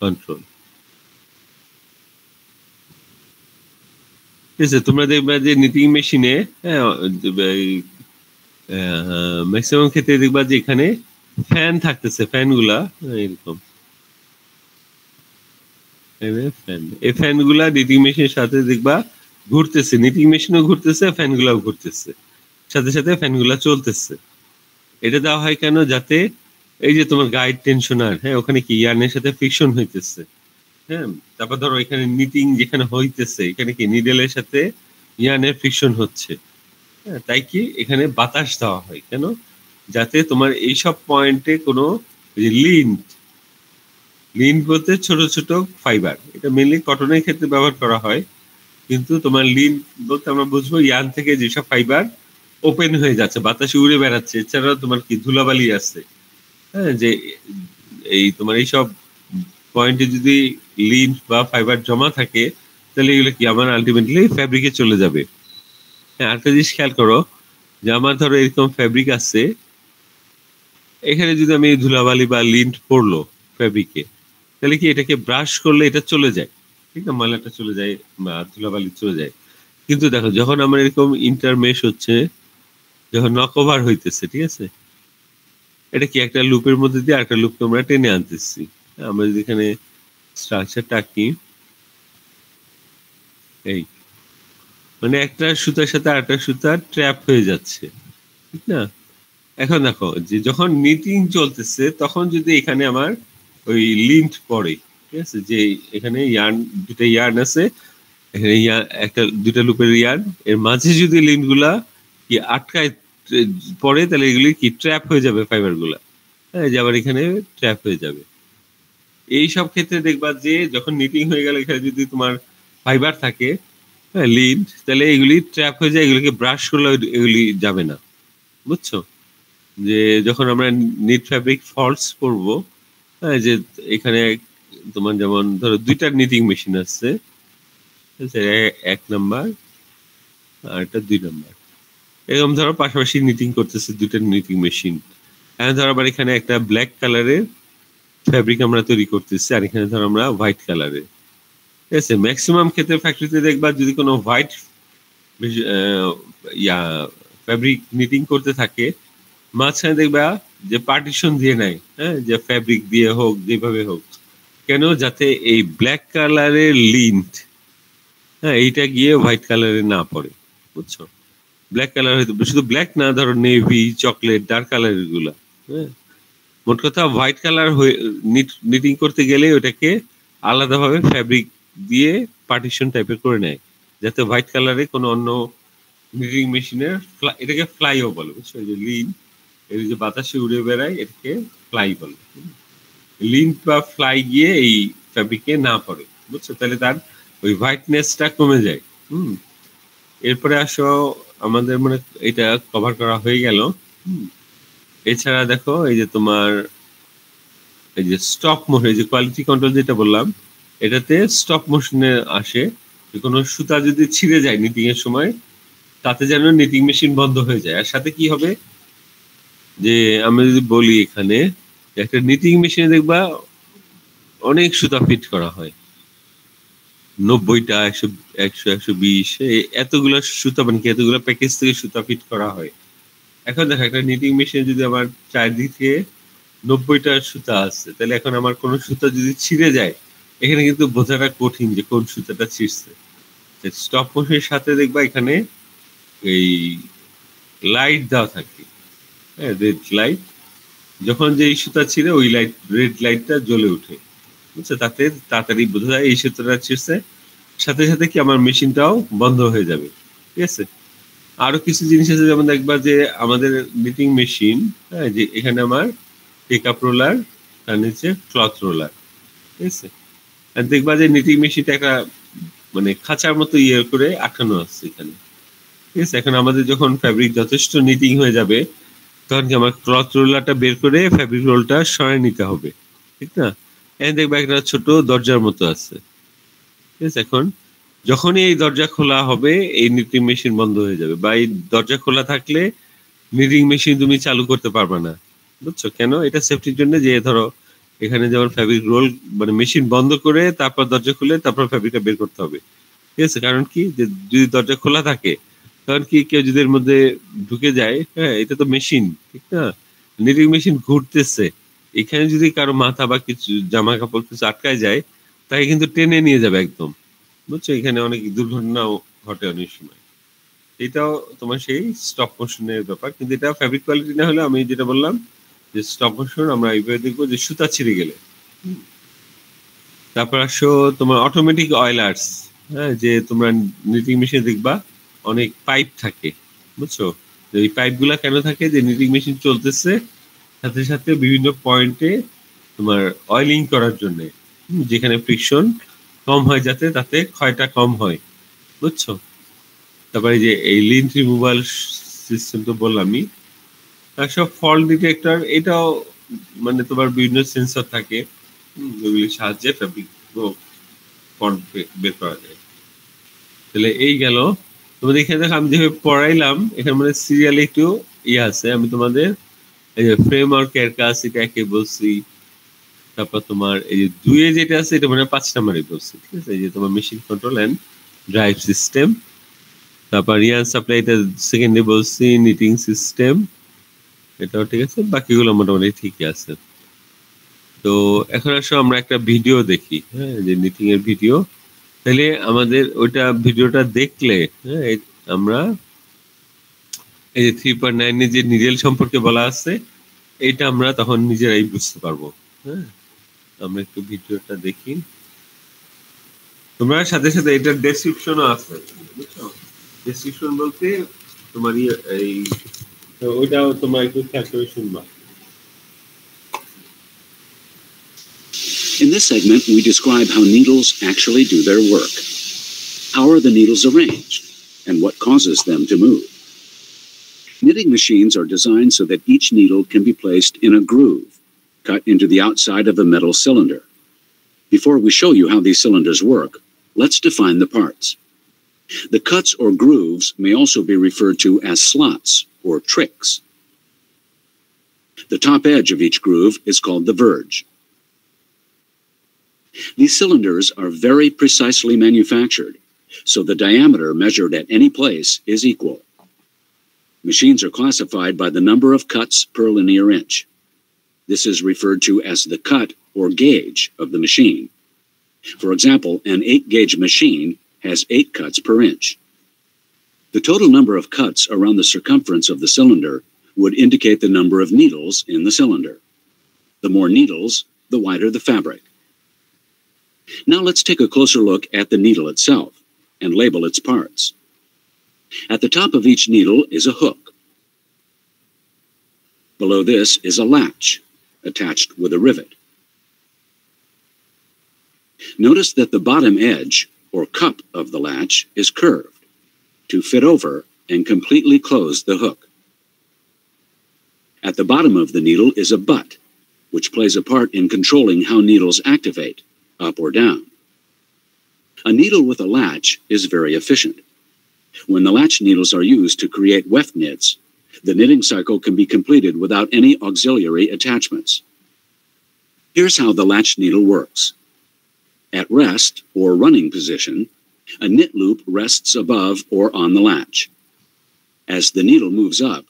কন্ট্রোল। ঠিক আছে? তোমরা দেখবে যে নিটিং মেশিনে ম্যাক্সিমাম ক্ষেত্রে দেখবা যে এখানে ফ্যান থাকতেছে, ফ্যান গুলা এরকম ফ্যান, এই ফ্যান গুলা নিটিং মেশিনের সাথে দেখবা ঘুরতেছে, নিটিং মেশিনও ঘুরতেছে, ফ্যান গুলাও ঘুরতেছে, সাথে সাথে ফ্যান গুলা চলতেছে। এটা দেওয়া হয় কেন? যাতে এই যে তোমার গাইড টেনশনার, হ্যাঁ, ওখানে কি ইয়ার্নের সাথে ফ্রিকশন হইতেছে, হ্যাঁ, তারপর ধরো এখানে নিটিং যেখানে হইতেছে এখানে কি নিডেলের সাথে ইয়ার্নের ফ্রিকশন হচ্ছে, হ্যাঁ, তাই কি এখানে বাতাস দেওয়া হয় কেন? যাতে তোমার এইসব পয়েন্টে কোনো লিন্ট, লিন্ট বলতে ছোট ছোট ফাইবার, এটা মেনলি কটনের ক্ষেত্রে ব্যবহার করা হয়, কিন্তু তোমার লিন্ট বলতে আমরা বুঝবো ইয়ার্ন থেকে যেসব ফাইবার ওপেন হয়ে যাচ্ছে, বাতাসে উড়ে বেড়াচ্ছে, এছাড়াও তোমার কি ধুলাবালি আছে, হ্যাঁ, যে এই তোমার এইসব পয়েন্টে যদি লিন্ট বা ফাইবার জমা থাকে তাহলে এগুলো কি আমার আলটিমেটলি ফ্যাব্রিকে চলে যাবে। হ্যাঁ, আরেকটা জিনিস খেয়াল করো যে আমার ধরো এরকম ফ্যাব্রিক আছে, এখানে যদি আমি ধুলাবালি বা লিন্ট পড়লো ফ্যাব্রিকে, তাহলে কি এটাকে ব্রাশ করলে এটা চলে যায়, ঠিক না, ময়লাটা চলে যায় বা ধুলাবালি চলে যায়। কিন্তু দেখো যখন আমার এরকম ইন্টারমেশ হচ্ছে, যখন নক ওভার হইতেছে, ঠিক আছে, এটা কি একটা লুপের মধ্যে দিয়ে আরেকটা লুপ আমরা টেনে আনতেছি। আমরা যদি এখানে স্ট্রাকচারটা আঁকি, এই মানে একটা সুতার সাথে আরেকটা সুতা ট্র্যাপ হয়ে যাচ্ছে, ঠিক না। এখন দেখো যে যখন নিটিং চলতেছে তখন যদি এখানে আমার ওই লিন্ট পড়ে, ঠিক আছে, যে এখানে ইয়ার্ন, দুটা ইয়ার্ন আছে, এখানে একটা দুটা লুপের ইয়ার্ন, এর মাঝে যদি লিন্ট গুলা কি আটকায় পড়ে তাহলে এগুলি কি ট্র্যাপ হয়ে যাবে ফাইবার গুলা, হ্যাঁ, যে আবার এখানে ট্র্যাপ হয়ে যাবে। এই সব ক্ষেত্রে দেখবা যে যখন নিটিং হয়ে গেল এখানে যদি তোমার ফাইবার থাকে, হ্যাঁ, লিন্ট, তাহলে এগুলি ট্র্যাপ হয়ে যায়, এগুলিকে ব্রাশ করলে এগুলি যাবে না। বুঝছো? যে যখন আমরা নিট ফ্যাব্রিক ফলস করব, হ্যাঁ, যে এখানে তোমার যেমন ধরো দুইটা নিটিং মেশিন আছে, এক নাম্বার আর একটা 2 নাম্বার, এরকম ধরো পাশাপাশি নিটিং করতেছে দুইটা নিটিং মেশিন। এখন ধরো আবার এখানে একটা ব্ল্যাক কালারের ফ্যাব্রিক আমরা তৈরি করতেছি, আর এখানে ধরো আমরা হোয়াইট কালারের, ঠিক আছে। ম্যাক্সিমাম ক্ষেত্রে ফ্যাক্টরিতে দেখবা যদি কোনো হোয়াইট ইয়া ফ্যাব্রিক নিটিং করতে থাকে, মাঝখানে দেখবা যে পার্টিশন দিয়ে নাই, হ্যাঁ, যে ফ্যাব্রিক দিয়ে হোক যেভাবে হোক কেন, যাতে এই ব্ল্যাক কালারের লিন্ট, হ্যাঁ, এইটা গিয়ে হোয়াইট কালারে না পড়ে। বুঝছো? ব্ল্যাক কালার হয়তো শুধু ব্ল্যাক না, ধরো নেভি, চকলেট, ডার্ক কালার গুলা, হ্যাঁ, মোট কথা হোয়াইট কালার হয়ে নিটিং করতে গেলে ওটাকে আলাদাভাবে ফ্যাব্রিক দিয়ে পার্টিশন টাইপের করে নেয়, যাতে হোয়াইট কালারে কোনো অন্য নিটিং মেশিনের, এটাকে ফ্লাইও বলে, বুঝছো, এই যে লিন, এর যে বাতাসে উড়ে বেড়ায় এটাকে ফ্লাই বলে। লিন্ট বা ফ্লাই গিয়ে এই ফ্যাব্রিকে না পড়ে, বুঝছো, তাহলে তার ওই হোয়াইটনেসটা কমে যায়। হুম, এরপরে আসো আমাদের মানে এটা কভার করা হয়ে গেল। এছাড়া দেখো এই যে তোমার এই যে স্টপ মোশন, এই যে কোয়ালিটি কন্ট্রোল যেটা বললাম, এটাতে স্টপ মোশনে আসে, কোনো সুতা যদি ছিঁড়ে যায় নিটিং এর সময় তাতে যেন নিটিং মেশিন বন্ধ হয়ে যায়। আর সাথে কি হবে, যে আমরা যদি বলি এখানে একটা নিটিং মেশিনে দেখবা অনেক সুতা ফিট করা হয়, 90টা, 100, 100, 120, এতগুলা সুতা, মানে কি এতগুলা প্যাকেজ থেকে সুতা ফিট করা হয়। এখন দেখো একটা নিটিং মেশিনে যদি আমার চারদিকে 90টা সুতা আছে, তাহলে এখন আমার কোন সুতা যদি ছিঁড়ে যায় এখানে কিন্তু বোঝাটা কঠিন যে কোন সুতাটা ছিঁড়ছে। স্টপ মোশনের সাথে দেখবা এখানে এই লাইট দেওয়া থাকে, হ্যাঁ, রেড লাইট, যখন যে এই সুতা ছিঁড়ে ওই লাইট, রেড লাইটটা জ্বলে উঠে, বুঝছো, তাতে তাড়াতাড়ি বোঝা যায় এই সুতাটা ছিঁড়ছে, সাথে সাথে কি আমার মেশিনটাও বন্ধ হয়ে যাবে, ঠিক আছে। আরো কিছু জিনিস আছে, যেমন দেখবা যে আমাদের নিটিং মেশিন, হ্যাঁ, যে এখানে আমার টেকআপ রোলার, তার নিচে ক্লথ রোলার, ঠিক আছে। আর দেখবা যে নিটিং মেশিনটা একটা মানে খাঁচার মতো ইয়ে করে আটকানো আছে এখানে, ঠিক আছে। এখন আমাদের যখন ফ্যাব্রিক যথেষ্ট নিটিং হয়ে যাবে, তখন কি আমার ক্লথ রোলারটা বের করে ফ্যাব্রিক রোলটা সরাই নিতে হবে, ঠিক না। এখানে দেখবা একটা ছোট দরজার মতো আছে, ঠিক আছে। এখন যখনই এই দরজা খোলা হবে, এই নিটিং মেশিন বন্ধ হয়ে যাবে, বা এই দরজা খোলা থাকলে নিটিং মেশিন তুমি চালু করতে পারবে না, বুঝছো কেন? এটা সেফটির জন্য, যে ধরো এখানে যেমন ফ্যাব্রিক রোল মানে মেশিন বন্ধ করে তারপর দরজা খুলে তারপর ফ্যাব্রিকটা বের করতে হবে, ঠিক আছে। কারণ কি, যে যদি দরজা খোলা থাকে, তখন কি কেউ যদি এর মধ্যে ঢুকে যায়, হ্যাঁ, এটা তো মেশিন, ঠিক না, নিটিং মেশিন ঘুরতেছে, এখানে যদি কারো মাথা বা কিছু জামা কাপড় কিছু আটকায় যায়, তাকে কিন্তু টেনে নিয়ে যাবে একদম, বুঝছো। এখানে অনেক দুর্ঘটনাও ঘটে অনেক সময়। এটাও তোমার সেই স্টপ মোশনের ব্যাপার, কিন্তু এটা ফ্যাব্রিক কোয়ালিটি না হলে, আমি যেটা বললাম যে স্টপ মোশন আমরা এইভাবে দেখবো যে সুতা ছিঁড়ে গেলে। তারপর আসো তোমার অটোমেটিক অয়েলার্স, হ্যাঁ, যে তোমরা নিটিং মেশিনে দেখবা অনেক পাইপ থাকে, বুঝছো। তো এই পাইপ গুলা কেন থাকে, যে নিটিং মেশিন চলতেছে, সাথে সাথে বিভিন্ন পয়েন্টে তোমার অয়েলিং করার জন্য, যেখানে ফ্রিকশন কম হয়, যাতে তাতে ক্ষয়টা কম হয়, বুঝছো। তারপরে যে এই লিন্ট রিমুভাল সিস্টেম তো বললামই, আর সব ফল্ট ডিটেক্টর, এটাও মানে তোমার বিভিন্ন সেন্সর থাকে, ওগুলির সাহায্যে ফ্যাব্রিক ফল্ট বের করা যায়। তাহলে এই গেল তোমাদের। এখানে দেখো আমি যেভাবে পড়াইলাম, এখানে মানে সিরিয়ালে একটু ইয়ে আছে, আমি তোমাদের এই যে ফ্রেমওয়ার্ক এর কাজ, এটা একে বলছি। তারপর তোমার এই যে দুইয়ে যেটা আছে, এটা মানে 5 নম্বরে বলছি, ঠিক আছে। এই যে তোমার machine control and drive system. তারপর ইয়ার সাপ্লাই, এটা সেকেন্ডে বলছি। নিটিং সিস্টেম, এটাও ঠিক আছে, বাকিগুলো মোটামুটি ঠিকই আছে। তো এখন আসো আমরা একটা ভিডিও দেখি, হ্যাঁ, যে নিটিং এর ভিডিও। তাহলে আমাদের ওইটা ভিডিওটা দেখলে, হ্যাঁ, আমরা এই যে 3.9 এর যে নিডেল সম্পর্কে বলা আছে, এটা আমরা তখন নিজেরাই বুঝতে পারবো। হ্যাঁ, আমরা একটু ভিডিওটা দেখি। তোমরা সাথে সাথে এটার ডেসক্রিপশনও আছে, বুঝছো। ডেসক্রিপশন বলতে তোমার এই ওইটাও তোমার একটু খেয়াল করে শুনবা। In this segment, we describe how needles actually do their work. How are the needles arranged, and what causes them to move? Knitting machines are designed so that each needle can be placed in a groove, cut into the outside of a metal cylinder. Before we show you how these cylinders work, let's define the parts. The cuts or grooves may also be referred to as slots or tricks. The top edge of each groove is called the verge. These cylinders are very precisely manufactured, so the diameter measured at any place is equal. Machines are classified by the number of cuts per linear inch. This is referred to as the cut or gauge of the machine. For example, an 8-gauge machine has 8 cuts per inch. The total number of cuts around the circumference of the cylinder would indicate the number of needles in the cylinder. The more needles, the wider the fabric. Now let's take a closer look at the needle itself and label its parts. At the top of each needle is a hook. Below this is a latch, attached with a rivet. Notice that the bottom edge, or cup of the latch, is curved to fit over and completely close the hook. At the bottom of the needle is a butt, which plays a part in controlling how needles activate, up or down. A needle with a latch is very efficient. When the latch needles are used to create weft knits, the knitting cycle can be completed without any auxiliary attachments. Here's how the latch needle works. At rest, or running position, a knit loop rests above or on the latch. As the needle moves up,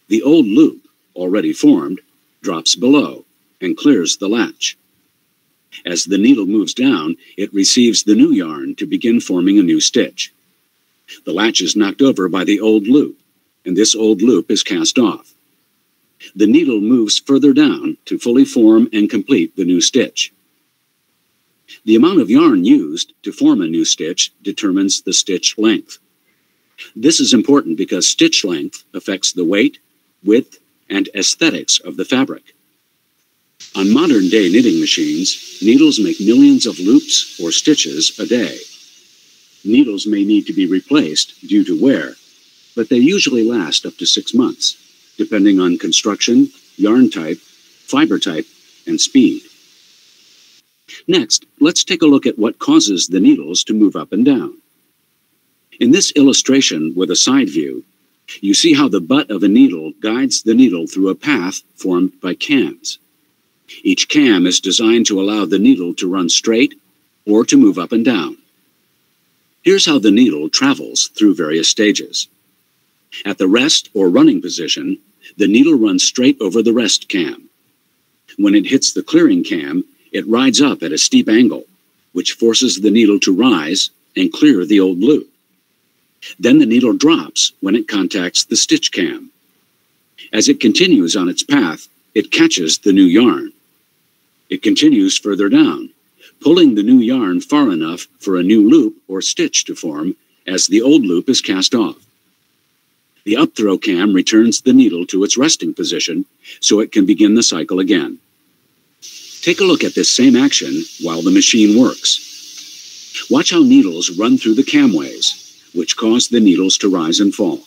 the old loop, already formed, drops below and clears the latch. As the needle moves down, it receives the new yarn to begin forming a new stitch. The latch is knocked over by the old loop, and this old loop is cast off. The needle moves further down to fully form and complete the new stitch. The amount of yarn used to form a new stitch determines the stitch length. This is important because stitch length affects the weight, width, and aesthetics of the fabric. On modern-day knitting machines, needles make millions of loops or stitches a day. Needles may need to be replaced due to wear, but they usually last up to 6 months, depending on construction, yarn type, fiber type, and speed. Next, let's take a look at what causes the needles to move up and down. In this illustration with a side view, you see how the butt of a needle guides the needle through a path formed by cams. Each cam is designed to allow the needle to run straight or to move up and down. Here's how the needle travels through various stages. At the rest or running position, the needle runs straight over the rest cam. When it hits the clearing cam, it rides up at a steep angle, which forces the needle to rise and clear the old loop. Then the needle drops when it contacts the stitch cam. As it continues on its path, it catches the new yarn. It continues further down, pulling the new yarn far enough for a new loop or stitch to form as the old loop is cast off. The upthrow cam returns the needle to its resting position so it can begin the cycle again. Take a look at this same action while the machine works. Watch how needles run through the camways, which cause the needles to rise and fall.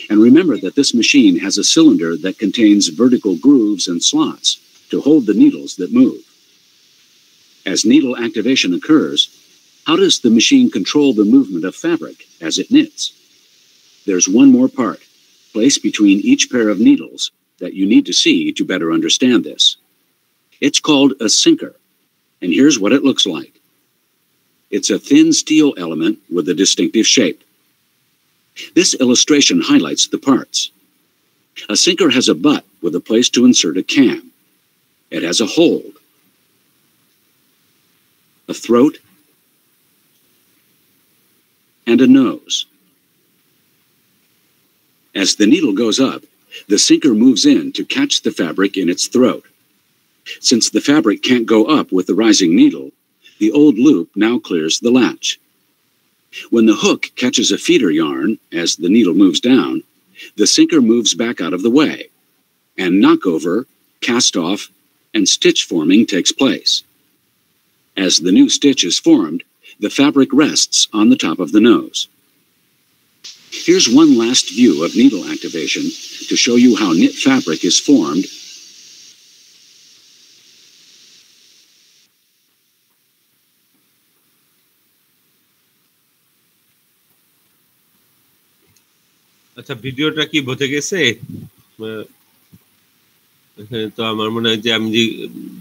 And remember that this machine has a cylinder that contains vertical grooves and slots to hold the needles that move. As needle activation occurs, how does the machine control the movement of fabric as it knits? There's one more part, placed between each pair of needles, that you need to see to better understand this. It's called a sinker, and here's what it looks like. It's a thin steel element with a distinctive shape. This illustration highlights the parts. A sinker has a butt with a place to insert a cam. It has a hold, a throat, and a nose. As the needle goes up, the sinker moves in to catch the fabric in its throat. Since the fabric can't go up with the rising needle, the old loop now clears the latch. When the hook catches a feeder yarn as the needle moves down, the sinker moves back out of the way, and knockover, cast off, and stitch forming takes place. As the new stitch is formed, the fabric rests on the top of the nose. Here's one last view of needle activation to show you how knit fabric is formed . আচ্ছা, ভিডিওটা কি বোঝা গেছে? তো আমার মনে হয় যে আমি যে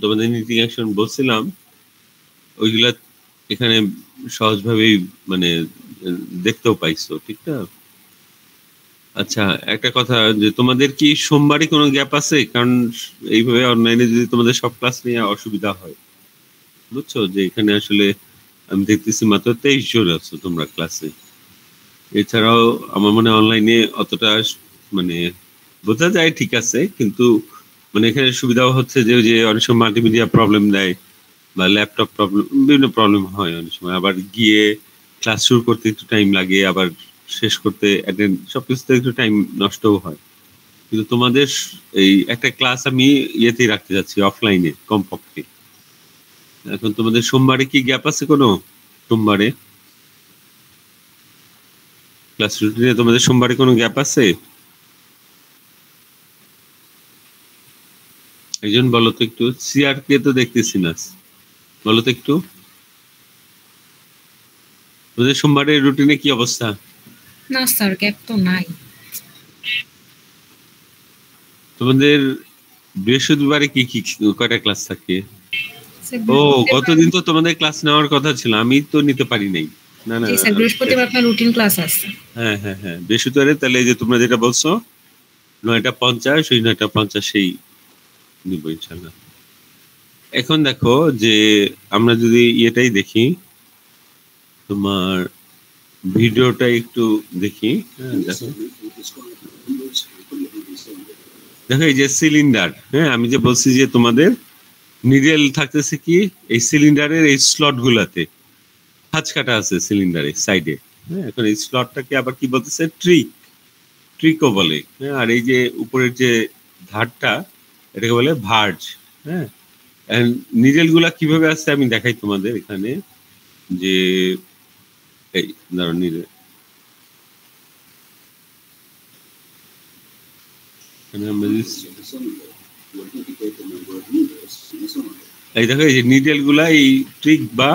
তোমাদের নিটিং অ্যাকশন বলছিলাম ওইগুলা এখানে সহজভাবেই মানে দেখতেও পাইছো, ঠিক না? আচ্ছা, একটা কথা, যে তোমাদের কি সোমবারই কোনো গ্যাপ আছে? কারণ এইভাবে অনলাইনে যদি তোমাদের সব ক্লাস নিয়ে অসুবিধা হয়, বুঝছো, যে এখানে আসলে আমি দেখতেছি মাত্র 23 জন আছো তোমরা ক্লাসে। এছাড়াও আমার মনে হয় অনলাইনে অতটা মানে বোঝা যায়, ঠিক আছে, কিন্তু মানে এখানে সুবিধাও হচ্ছে যে অনেক সময় মাল্টিমিডিয়া প্রবলেম দেয় বা ল্যাপটপ প্রবলেম, বিভিন্ন প্রবলেম হয় অনেক সময়। আবার গিয়ে ক্লাস শুরু করতে একটু টাইম লাগে, আবার শেষ করতে অ্যাটেন্ড সবকিছুতে একটু টাইম নষ্টও হয়। কিন্তু তোমাদের এই একটা ক্লাস আমি ইয়েতেই রাখতে যাচ্ছি, অফলাইনে কমপক্ষে। এখন তোমাদের সোমবারে কি গ্যাপ আছে কোনো? সোমবারে ক্লাস রুটিনে তোমাদের সোমবারে কোনো গ্যাপ আছে? একজন বলো তো একটু। সিআর কে তো দেখতেছি না, বলো তো একটু তোমাদের সোমবারের রুটিনে কি অবস্থা? না স্যার, গ্যাপ তো নাই। তোমাদের বৃহস্পতিবারে কি কি কয়টা ক্লাস থাকে? ও, গতদিন তো তোমাদের ক্লাস নেওয়ার কথা ছিল, আমি তো নিতে পারি নাই। না না, স্যার বৃহস্পতিবার আপনার রুটিন ক্লাস আছে। হ্যাঁ হ্যাঁ হ্যাঁ, বৃহস্পতিবারে। তাহলে এই যে তোমরা যেটা বলছো 9:50, ওই 9:50 নিব ইনশাল্লাহ। এখন দেখো যে আমরা যদি এটাই দেখি, তোমার ভিডিওটা একটু দেখি। হ্যাঁ, দেখো দেখো এই যে সিলিন্ডার, হ্যাঁ, আমি যে বলছি যে তোমাদের নিডেল থাকতেছে কি এই সিলিন্ডারের এই স্লট গুলাতে, খাঁজ কাটা আছে সিলিন্ডারের সাইডে। হ্যাঁ, এখন এই স্লটটাকে আবার কি বলতেছে, ট্রিকও বলে। হ্যাঁ, আর এই যে উপরের যে ধারটা এটাকে বলে ভার্জ। হ্যাঁ, নিডেল গুলা কিভাবে আছে আমি দেখাই তোমাদের এখানে, যে এই ধরো নিডেল, এখানে আমরা এই দেখো এই যে নিডেল গুলা এই ট্রিক বা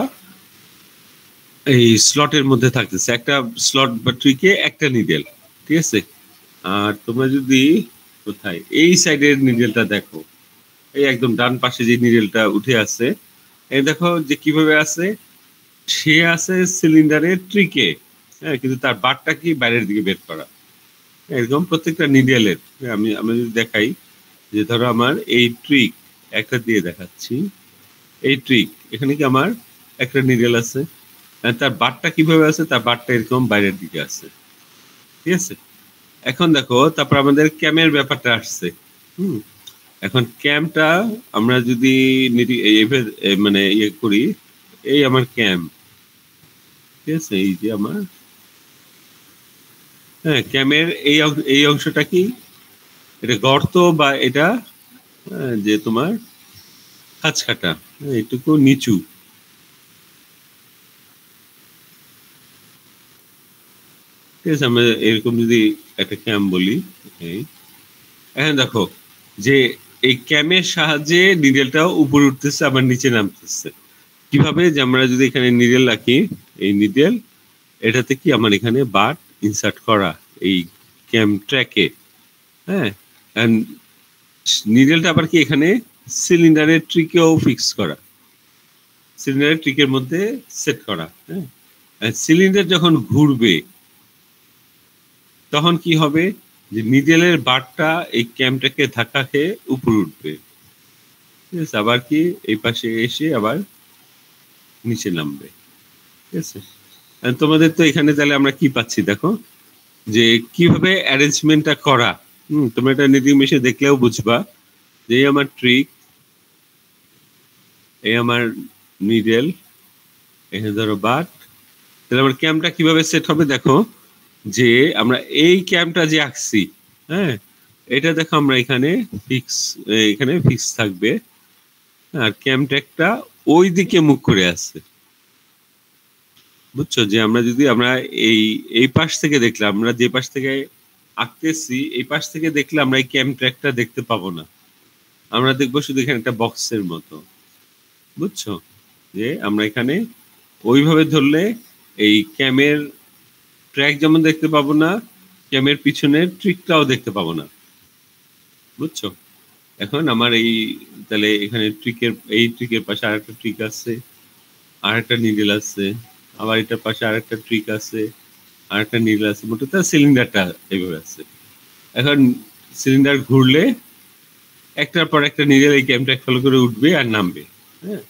এই স্লটের মধ্যে থাকতেছে, একটা স্লট বা ট্রিকে একটা নিডেল, ঠিক আছে। আর তোমরা যদি কোথায় এই সাইডের নিডেলটা দেখো, এই একদম ডান পাশে যে নিডেলটা উঠে আছে, এই দেখো যে কিভাবে আছে, সে আছে সিলিন্ডারের ট্রিকে, হ্যাঁ, কিন্তু তার বারটা কি বাইরের দিকে বের করা। এরকম প্রত্যেকটা নিডেলের আমি যদি দেখাই, যে ধরো আমার এই ট্রিক একটা দিয়ে দেখাচ্ছি, এই ট্রিক এখানে কি আমার একটা নিডেল আছে, তার বারটা কিভাবে আছে, তার বারটা এরকম বাইরের দিকে আছে, ঠিক আছে। এখন দেখো তারপর আমাদের ক্যামের ব্যাপারটা আসছে। এখন ক্যামটা আমরা যদি মানে ইয়ে করি, এই আমার ক্যাম, ঠিক আছে, এই যে আমার, হ্যাঁ, ক্যামের এই অংশটা কি, এটা গর্ত বা এটা যে তোমার খাঁজকাটা, এইটুকু নিচু, ঠিক আছে। আমরা এরকম যদি একটা ক্যাম বলি, এখন দেখো যে এই ক্যামের সাহায্যে নিডেলটাও উপরে উঠতেছে আবার নিচে নামতেছে। কিভাবে, যে আমরা যদি এখানে নিডেল রাখি, এই নিডেল এটাতে কি আমার এখানে বার ইনসার্ট করা এই ক্যাম ট্র্যাকে, হ্যাঁ, নিডেলটা আবার কি এখানে সিলিন্ডারের ট্রিকেও ফিক্স করা, সিলিন্ডারের ট্রিকের মধ্যে সেট করা। হ্যাঁ, সিলিন্ডার যখন ঘুরবে তখন কি হবে, যে নিডেলের বারটা এই ক্যামটাকে ধাক্কা খেয়ে উপরে উঠবে, ঠিক আছে, আবার কি এই পাশে এসে আবার নিচে নামবে, ঠিক আছে। তোমাদের তো এখানে তাহলে আমরা কি পাচ্ছি দেখো, যে কিভাবে অ্যারেঞ্জমেন্টটা করা। তোমরা এটা নিটিং মেশিনে দেখলেও বুঝবা, যে এই আমার ট্রিক, এই আমার নিডেল, এখানে ধরো বাট, তাহলে আমার ক্যামটা কিভাবে সেট হবে দেখো, যে আমরা এই ক্যামটা যে আঁকছি, হ্যাঁ, এটা দেখো আমরা এখানে ফিক্স থাকবে, আর ক্যাম ট্র্যাকটা ওই দিকে মুখ করে আছে, বুঝছো। যে আমরা যদি এই পাশ থেকে দেখলাম, আমরা যে পাশ থেকে আঁকতেছি এই পাশ থেকে দেখলে আমরা এই ক্যাম ট্র্যাকটা দেখতে পাবো না, আমরা দেখবো শুধু এখানে একটা বক্সের মতো, বুঝছো। যে আমরা এখানে ওইভাবে ধরলে এই ক্যামের ট্র্যাক যেমন দেখতে পাবো না, ক্যামের পিছনের ট্রিকটাও দেখতে পাবো না, বুঝছো। এখন আমার তাহলে এখানে ট্রিকের পাশে আরেকটা ট্রিক আছে, আরেকটা নিডেল আছে, আবার এটার পাশে আরেকটা ট্রিক আছে, আরেকটা নিডেল আছে, মোট তার সিলিন্ডারটা এইভাবে আছে। এখন সিলিন্ডার ঘুরলে একটার পর একটা নিডেল এই ক্যামটা ফলো করে উঠবে আর নামবে। হ্যাঁ,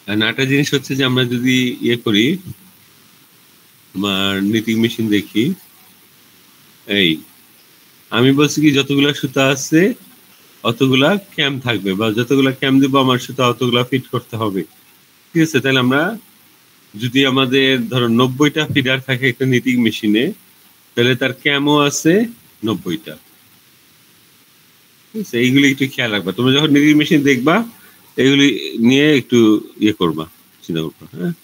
আর একটা জিনিস হচ্ছে যে আমরা যদি করি, তোমার নিটিং মেশিন দেখি, এই আমি বলছি কি যতগুলা সুতা আছে অতগুলা ক্যাম থাকবে, বা যতগুলা ক্যাম দিব আমার সুতা অতগুলা ফিট করতে হবে, ঠিক আছে। তাহলে আমরা যদি আমাদের ধরো 90টা ফিডার থাকে একটা নিটিং মেশিনে, তাহলে তার ক্যামও আছে 90টা, ঠিক আছে। এইগুলি একটু খেয়াল রাখবা তোমরা যখন নিটিং মেশিন দেখবা, এগুলি নিয়ে একটু করবা, চিন্তা করবা। হ্যাঁ,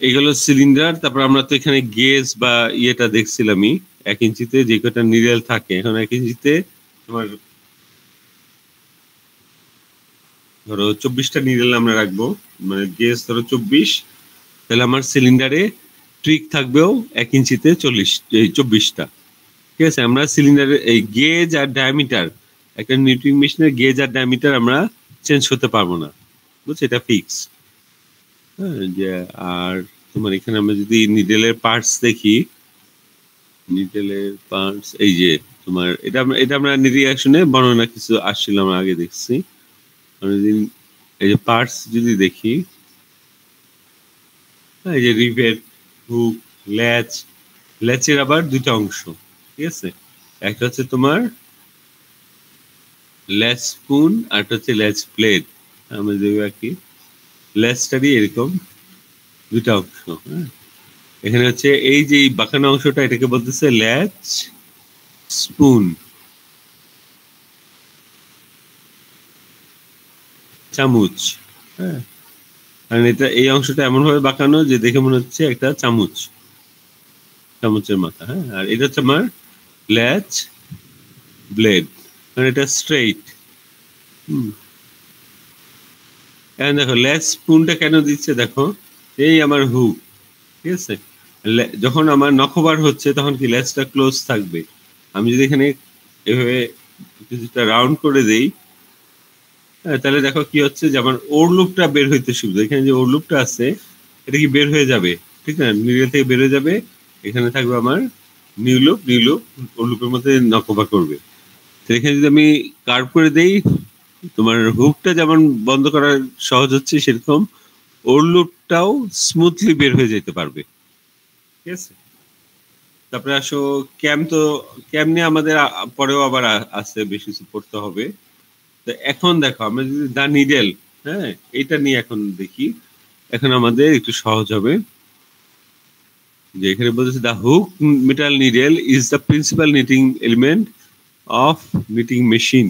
এইগুলো সিলিন্ডার। তারপর আমরা তো এখানে গেজ বা ইয়েটা দেখছিলামই, 1 ইঞ্চিতে যে কটা নিডেল থাকে, এখন 1 ইঞ্চিতে তোমার ধরো 24টা নিডেল আমরা রাখবো, মানে গেজ ধরো 24, তাহলে আমার সিলিন্ডারে ট্রিক থাকবেও 1 ইঞ্চিতে 24টা, ঠিক আছে। আমরা সিলিন্ডারের এই গেজ আর ডায়ামিটার, একটা নিটিং মেশিনের গেজ আর ডায়ামিটার আমরা চেঞ্জ করতে পারবো না, বুঝছো, এটা ফিক্স। হ্যাঁ, যে আর তোমার এখানে আমরা যদি নিডেলের পার্টস দেখি, নিডেলের পার্টস এই যে তোমার এটা আমরা রিঅ্যাকশনে বর্ণনা কিছু আসছিল, আমরা আগে দেখছি। এই যে পার্টস যদি দেখি, এই যে রিভেট, হুক, ল্যাচের আবার দুটো অংশ, ঠিক আছে। একটা হচ্ছে তোমার ল্যাচ স্পুন, আর একটা হচ্ছে ল্যাচ ব্লেড। আমরা দেখবো কি ল্যাচটারই এরকম দুটা অংশ, হ্যাঁ। এখানে হচ্ছে এই যে বাঁকানো অংশটা, এটাকে বলতেছে ল্যাচ স্পুন, চামচ। হ্যাঁ, কারণ এটা এই অংশটা এমন ভাবে বাঁকানো যে দেখে মনে হচ্ছে একটা চামচ, চামচের মাথা। হ্যাঁ, আর এটা হচ্ছে আমার ল্যাচ ব্লেড, কারণ এটা স্ট্রেইট। এখন দেখো ল্যাচ স্পুনটা কেন দিচ্ছে, দেখো এই আমার হুক, ঠিক আছে। যখন আমার নখবার হচ্ছে তখন কি ল্যাচটা ক্লোজ থাকবে। আমি যদি এখানে এভাবে কিছুটা রাউন্ড করে দেই, হ্যাঁ, তাহলে দেখো কি হচ্ছে যে আমার ওরলুপটা বের হইতে শুরু। এখানে যে ওরলুপটা আছে এটা কি বের হয়ে যাবে, ঠিক না, নিডল থেকে বের হয়ে যাবে। এখানে থাকবে আমার নিউলুপ, নিউলুপ ওরলুপের মধ্যে নকবা করবে। তো এখানে যদি আমি কার্ভ করে দেই, তোমার হুকটা যেমন বন্ধ করা সহজ হচ্ছে, সেরকম ওরলুপটাও স্মুথলি বের হয়ে যেতে পারবে, ঠিক আছে। তারপরে আসো ক্যাম, তো ক্যাম নিয়ে আমাদের পরেও আবার আছে, বেশি কিছু পড়তে হবে। তো এখন দেখো আমরা যদি দা নিডেল, হ্যাঁ, এটা নিয়ে এখন দেখি, এখন আমাদের একটু সহজ হবে। যে এখানে বলতেছে the hook metal needle is the principal knitting element of knitting machine.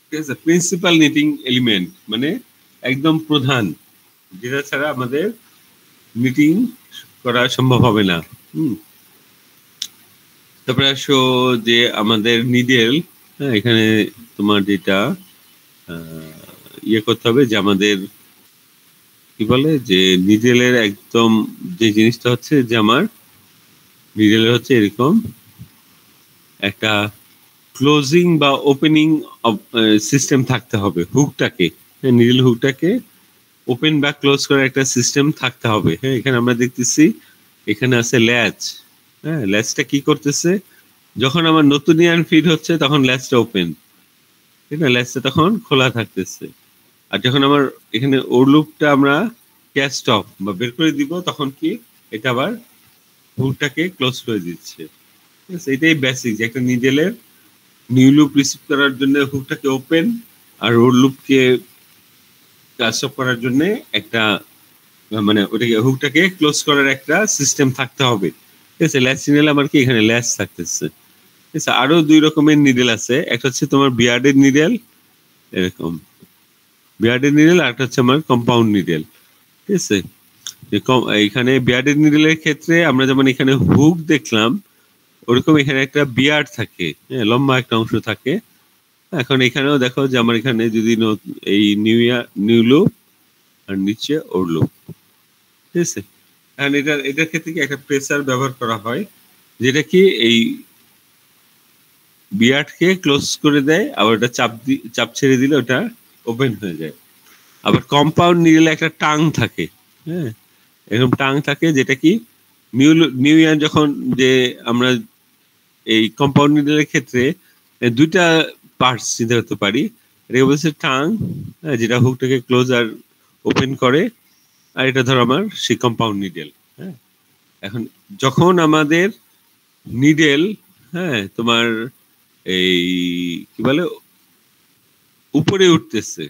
ঠিক আছে, প্রিন্সিপাল নিটিং এলিমেন্ট মানে একদম প্রধান, যেটা ছাড়া আমাদের নিটিং করা সম্ভব হবে না। তারপরে আসো যে আমাদের নিডেল, হ্যাঁ, এখানে তোমার যেটা ইয়ে করতে হবে যে আমাদের কি বলে যে নিডেলের একদম যে জিনিসটা হচ্ছে যে আমার নিডেলের হচ্ছে এরকম একটা ক্লোজিং বা ওপেনিং সিস্টেম থাকতে হবে। হুকটাকে, নিডেল হুকটাকে ওপেন বা ক্লোজ করার একটা সিস্টেম থাকতে হবে। হ্যাঁ, এখানে আমরা দেখতেছি এখানে আছে ল্যাচ। হ্যাঁ, ল্যাচটা কি করতেছে, যখন আমার নতুন ইয়ার্ন ফিড হচ্ছে তখন ল্যাচটা ওপেন, ঠিক না, ল্যাচটা তখন খোলা থাকতেছে। আর যখন আমার এখানে ওরলুপটা আমরা ক্যাস্ট অফ বা বের করে দিব, তখন কি এটা আবার হুকটাকে ক্লোজ করে দিচ্ছে। ঠিক আছে, এটাই বেসিক যে একটা নিডেলের নিউ লুপ রিসিভ করার জন্য হুকটাকে ওপেন আর ওরলুপকে ক্যাস্ট অফ করার জন্য একটা মানে ওটাকে হুকটাকে ক্লোজ করার একটা সিস্টেম থাকতে হবে। ঠিক আছে, ল্যাচ নিডেল আমার কি এখানে ল্যাচ থাকতেছে। ঠিক আছে, আরো দুই রকমের নিডেল আছে, একটা হচ্ছে তোমার বিয়ার্ডেড নিডেল, এরকম বিয়ার্ডেড নিডেল, আর একটা হচ্ছে আমার কম্পাউন্ড নিডেল। ঠিক আছে, এখানে বিয়ার্ডেড নিডেলের ক্ষেত্রে আমরা যেমন এখানে হুক দেখলাম, ওরকম এখানে একটা বিয়ার্ড থাকে, হ্যাঁ, লম্বা একটা অংশ থাকে। এখন এখানেও দেখো যে আমার এখানে যদি এই নিউ লুপ আর নিচে ওর লুপ, ঠিক আছে। এখন এটার ক্ষেত্রে কি একটা প্রেসার ব্যবহার করা হয়, যেটা কি এই বিয়ার্ডকে ক্লোজ করে দেয়, আবার ওটা চাপ ছেড়ে দিলে ওটা ওপেন হয়ে যায়। আবার কম্পাউন্ড নিডেলে একটা টাং থাকে, হ্যাঁ, এরকম টাং থাকে, যেটা কি নিউ ইয়ার যখন যে আমরা এই কম্পাউন্ড নিডেলের ক্ষেত্রে দুইটা পার্টস চিন্তা করতে পারি। এটা বলছে টাং, যেটা হুকটাকে ক্লোজ আর ওপেন করে, আর এটা ধরো আমার সেই কম্পাউন্ড নিডেল। হ্যাঁ, এখন যখন আমাদের নিডেল, হ্যাঁ, তোমার এই কি বলে উপরে উঠতেছে,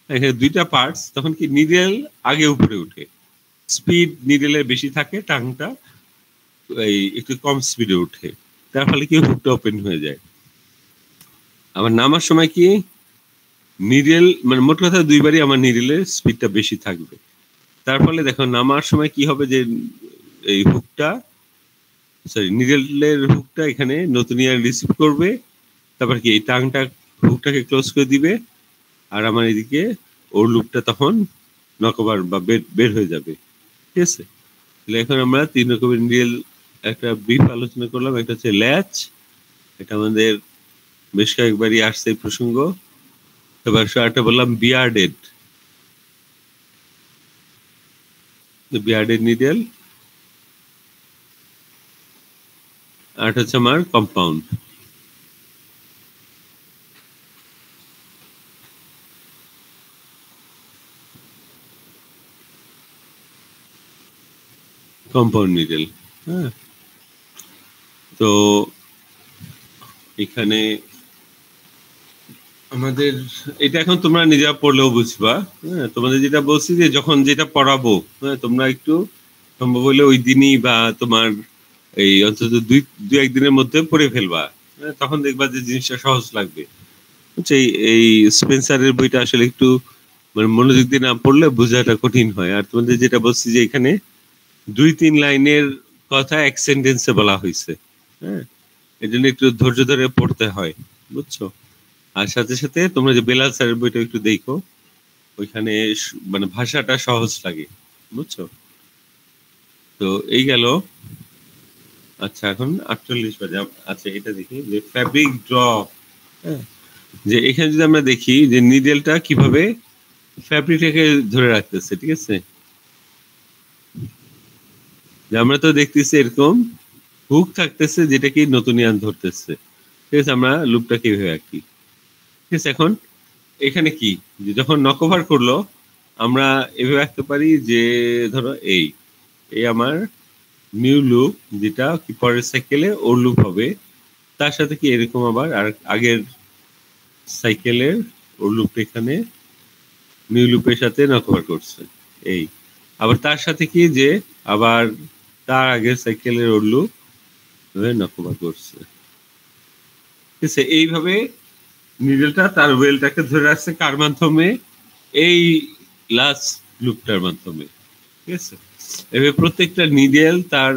এখানে দুইটা পার্টস, তখন কি নিডেল আগে উপরে উঠে, স্পিড নিডেলের বেশি থাকে, টাংটা এই একটু কম স্পিডে উঠে, তার ফলে কি হুকটা ওপেন হয়ে যায়। আবার নামার সময় কি নিডেল মানে মোট কথা দুইবারই আমার নিডেলের স্পিডটা বেশি থাকবে, তার ফলে দেখো নামার সময় কি হবে যে এই হুকটা নিডেলের হুকটা এখানে নতুন ইয়ার রিসিভ করবে, তারপর কি এই টাংটা হুকটাকে ক্লোজ করে দিবে, আর আমার এদিকে ওর লুপটা তখন নকবার বা বের হয়ে যাবে। ঠিক আছে, তাহলে এখন আমরা তিন রকমের নিডেল একটা ব্রিফ আলোচনা করলাম। একটা হচ্ছে ল্যাচ, এটা আমাদের বেশ কয়েকবারই আসছে এই প্রসঙ্গ। এবার একটা বললাম বিয়ার্ডেড, বিয়ার্ডেড নিডেল, আর হচ্ছে আমার কম্পাউন্ড। কম্পাউন্ড নিডেল, হ্যাঁ। তো এখানে আমাদের এটা এখন তোমরা নিজেরা পড়লেও বুঝবা। হ্যাঁ, তোমাদের যেটা বলছি যে যখন যেটা পড়াবো, হ্যাঁ, তোমরা একটু সম্ভব হলে ওই দিনই বা তোমার এই অন্তত দুই একদিনের মধ্যে পড়ে ফেলবা, তখন দেখবা যে জিনিসটা সহজ লাগবে। বুঝছো, এই স্পেন্সারের বইটা আসলে একটু মানে মনোযোগ দিয়ে না পড়লে বোঝাটা কঠিন হয়। আর তোমাদের যেটা বলছি যে এখানে 2-3 লাইনের কথা এক সেন্টেন্সে বলা হয়েছে, হ্যাঁ, এই জন্য একটু ধৈর্য ধরে পড়তে হয়, বুঝছো। আর সাথে সাথে তোমরা যে বেলাল স্যারের বইটা একটু দেখো, ওইখানে মানে ভাষাটা সহজ লাগে, বুঝছো। তো এই গেল। আচ্ছা, এখন 48 বাজে। আচ্ছা, এটা দেখি যে ফ্যাব্রিক ড্র, হ্যাঁ, যে এখানে যদি আমরা দেখি যে নিডেলটা কিভাবে ফ্যাব্রিকটাকে ধরে রাখতেছে, ঠিক আছে। যে আমরা তো দেখতেছি এরকম হুক থাকতেছে যেটা কি নতুন ইয়ান ধরতেছে, ঠিক আছে। আমরা লুপটাকে এইভাবে আঁকি, ঠিক আছে। এখন এখানে কি, যে যখন নক ওভার করলো আমরা এভাবে আঁকতে পারি যে ধরো এই আমার নিউ লুপ, যেটা কি পরের সাইকেলে ওর লুপ হবে, তার সাথে কি এরকম আবার আর আগের সাইকেলের ওর লুপটা এখানে নিউ লুপের সাথে নক ওভার করছে, এই আবার তার সাথে কি যে আবার তার আগের সাইকেলের ওর লুপ নক ওভার করছে, ঠিক আছে। এইভাবে নিডেলটা তার ওয়েলটাকে ধরে রাখছে কার মাধ্যমে, এই লাস্ট লুপটার মাধ্যমে, ঠিক আছে। এভাবে প্রত্যেকটা নিডেল তার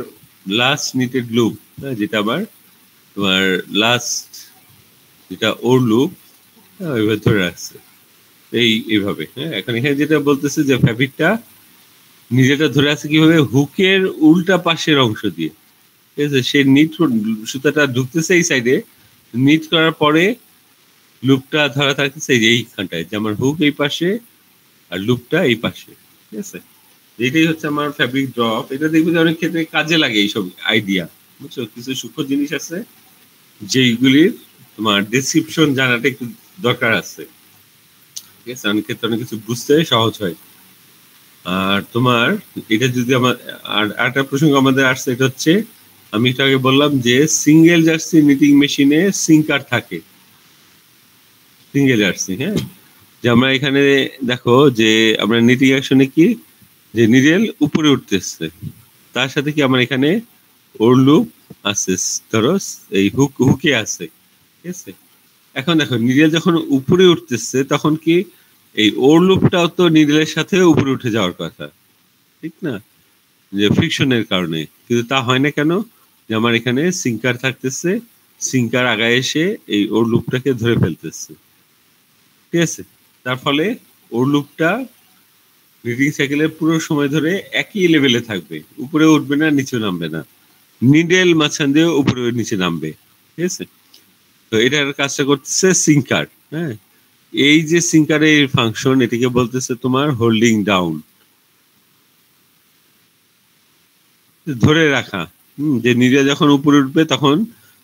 লাস্ট নিটেড লুপ, যেটা আবার তোমার লাস্ট যেটা ওর লুপ, ওইভাবে ধরে রাখছে এইভাবে, হ্যাঁ। এখন এখানে যেটা বলতেছে যে ফ্যাব্রিকটা নিজেটা ধরে আছে কিভাবে, হুকের উল্টা পাশের অংশ দিয়ে, ঠিক আছে। সে নিট সুতাটা ঢুকতেছে এই সাইডে, নিট করার পরে লুপটা ধরা থাকতেছে এইখানটায়, যে আমার হুক এই পাশে আর লুপটা এই পাশে, ঠিক আছে। এটাই হচ্ছে আমার ফ্যাব্রিক ড্রপ। এটা দেখবে যে অনেক ক্ষেত্রে কাজে লাগে এইসব আইডিয়া, বুঝছো। কিছু সূক্ষ্ম জিনিস আছে যেইগুলির তোমার ডেসক্রিপশন জানাটা একটু দরকার আছে, ঠিক আছে। অনেক ক্ষেত্রে অনেক কিছু বুঝতে সহজ হয়। আর তোমার এটা যদি আমার আর একটা প্রসঙ্গ আমাদের আসছে, এটা হচ্ছে আমি একটু আগে বললাম যে সিঙ্গেল জার্সি নিটিং মেশিনে সিঙ্কার থাকে, সিঙ্গেল জার্সি, হ্যাঁ। যে আমরা এখানে দেখো যে আমরা নিটিং অ্যাকশনে কি যে নিডেল উপরে উঠতেছে, তার সাথে কি আমার এখানে ওর লুপ আছে, ধরো এই হুকে আছে, ঠিক আছে। এখন দেখো নিডেল যখন উপরে উঠতেছে তখন কি এই ওর লুপটাও তো নিডেলের সাথে উপরে উঠে যাওয়ার কথা, ঠিক না, যে ফ্রিকশনের কারণে। কিন্তু তা হয় না কেন, যে আমার এখানে সিঙ্কার থাকতেছে, সিঙ্কার আগায় এসে এই ওর লুপটাকে ধরে ফেলতেছে, ঠিক আছে। তার ফলে ওর লুপটা নিটিং সাইকেলের পুরো সময় ধরে একই লেভেলে থাকবে, উপরে উঠবে না, নিচে নামবে না, নিডেল মাঝখান দিয়ে উপরে নিচে নামবে, ঠিক আছে। তো এটার কাজটা করতেছে সিঙ্কার, হ্যাঁ। এই যে সিঙ্কারের ফাংশন, এটাকে বলতেছে তোমার হোল্ডিং ডাউন, ধরে রাখা। যে নিডেল যখন উপরে উঠবে তখন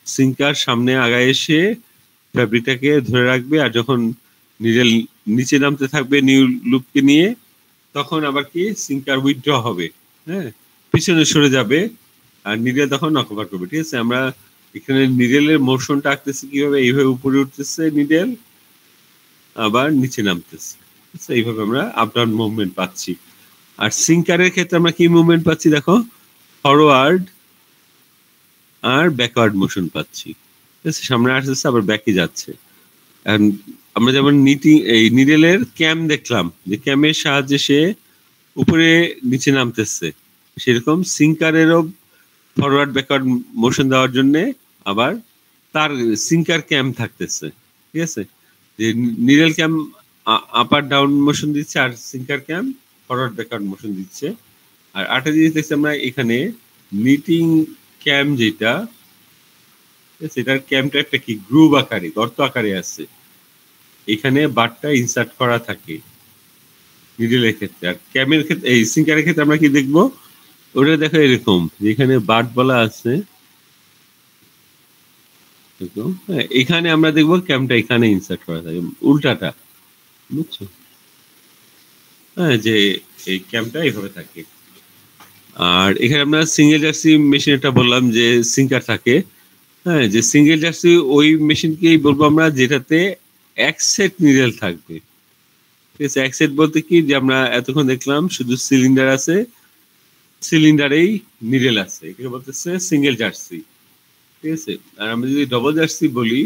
সিঙ্কার সামনে আগায় এসে ফ্যাব্রিকটাকে ধরে রাখবে, আর যখন নিডেল নিচে নামতে থাকবে নিউ লুপকে নিয়ে, তখন আবার কি সিঙ্কার উইথড্র হবে, হ্যাঁ, পিছনে সরে যাবে, আর নিডেল তখন নক ওভার করবে, ঠিক আছে। আমরা এখানে নিডেলের মোশনটা আঁকতেছি কিভাবে, এইভাবে উপরে উঠতেছে নিডেল, আবার নিচে নামতেছে, এইভাবে আমরা আপ ডাউন মুভমেন্ট পাচ্ছি। আর সিঙ্কারের ক্ষেত্রে আমরা কি মুভমেন্ট পাচ্ছি দেখো, ফরওয়ার্ড আর ব্যাকওয়ার্ড মোশন পাচ্ছি, ঠিক আছে। সামনে আসতেছে আবার ব্যাকে যাচ্ছে। আমরা যেমন এই নিডেলের ক্যাম দেখলাম, যে ক্যামের সাহায্যে সে উপরে নিচে নামতেছে, সেরকম সিঙ্কারেরও ফরওয়ার্ড ব্যাকওয়ার্ড মোশন দেওয়ার জন্য আবার তার সিঙ্কার ক্যাম থাকতেছে, ঠিক আছে। যে নিডেল ক্যাম আপার ডাউন মোশন দিচ্ছে, আর সিঙ্কার ক্যাম ফরওয়ার্ড ব্যাকওয়ার্ড মোশন দিচ্ছে। আর আরেকটা জিনিস দেখছি আমরা এখানে, নিটিং ক্যাম যেটা, সেটার ক্যামটা একটা কি গ্রুভ আকারে, গর্ত আকারে আছে, এখানে বারটা ইনসার্ট করা থাকে নিডেলের ক্ষেত্রে। আর ক্যামের ক্ষেত্রে, এই সিঙ্কারের ক্ষেত্রে আমরা কি দেখবো, ওটা দেখো এরকম, যেখানে বার্ট বলা আছে, এখানে আমরা দেখবো ক্যামটা এখানে ইনসার্ট করা থাকে, উল্টাটা, বুঝছো। হ্যাঁ, যে এই ক্যামটা এইভাবে থাকে। আর এখানে আমরা সিঙ্গেল জার্সি মেশিনটা বললাম যে সিঙ্কার থাকে, হ্যাঁ, যে সিঙ্গেল জার্সি ওই মেশিনকেই বলবো আমরা যেটাতে এক সেট নিডেল থাকবে, ঠিক আছে। এক সেট বলতে কি, যে আমরা এতক্ষণ দেখলাম শুধু সিলিন্ডার আছে, সিলিন্ডারেই নিডেল আছে, এটাকে বলতেছে সিঙ্গেল জার্সি। ঠিক আছে, আর আমরা যদি ডবল জার্সি বলি,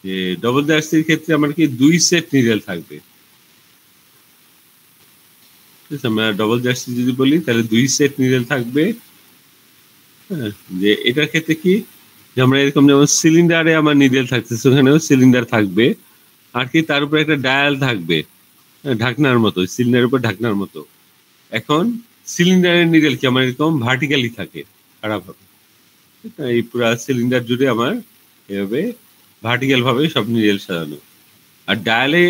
যে ডবল জার্সির ক্ষেত্রে আমার কি 2 সেট নিডেল থাকবে। ঠিক আছে, আমরা ডবল জার্সি যদি বলি তাহলে 2 সেট নিডেল থাকবে। হ্যাঁ, যে এটার ক্ষেত্রে কি, যে আমরা এরকম যেমন সিলিন্ডারে আমার নিডেল থাকতেছে, ওখানেও সিলিন্ডার থাকবে, আর কি তার উপরে একটা ডায়াল থাকবে, ঢাকনার মতো, সিলিন্ডারের উপর ঢাকনার মতো। এখন সিলিন্ডারের নিডেল কি আমার এরকম ভার্টিক্যালি থাকে খারাপ হবে, এই পুরো সিলিন্ডার জুড়ে আমার এভাবে ভার্টিক্যাল ভাবে সব নিডেল সাজানো। আর ডায়ালে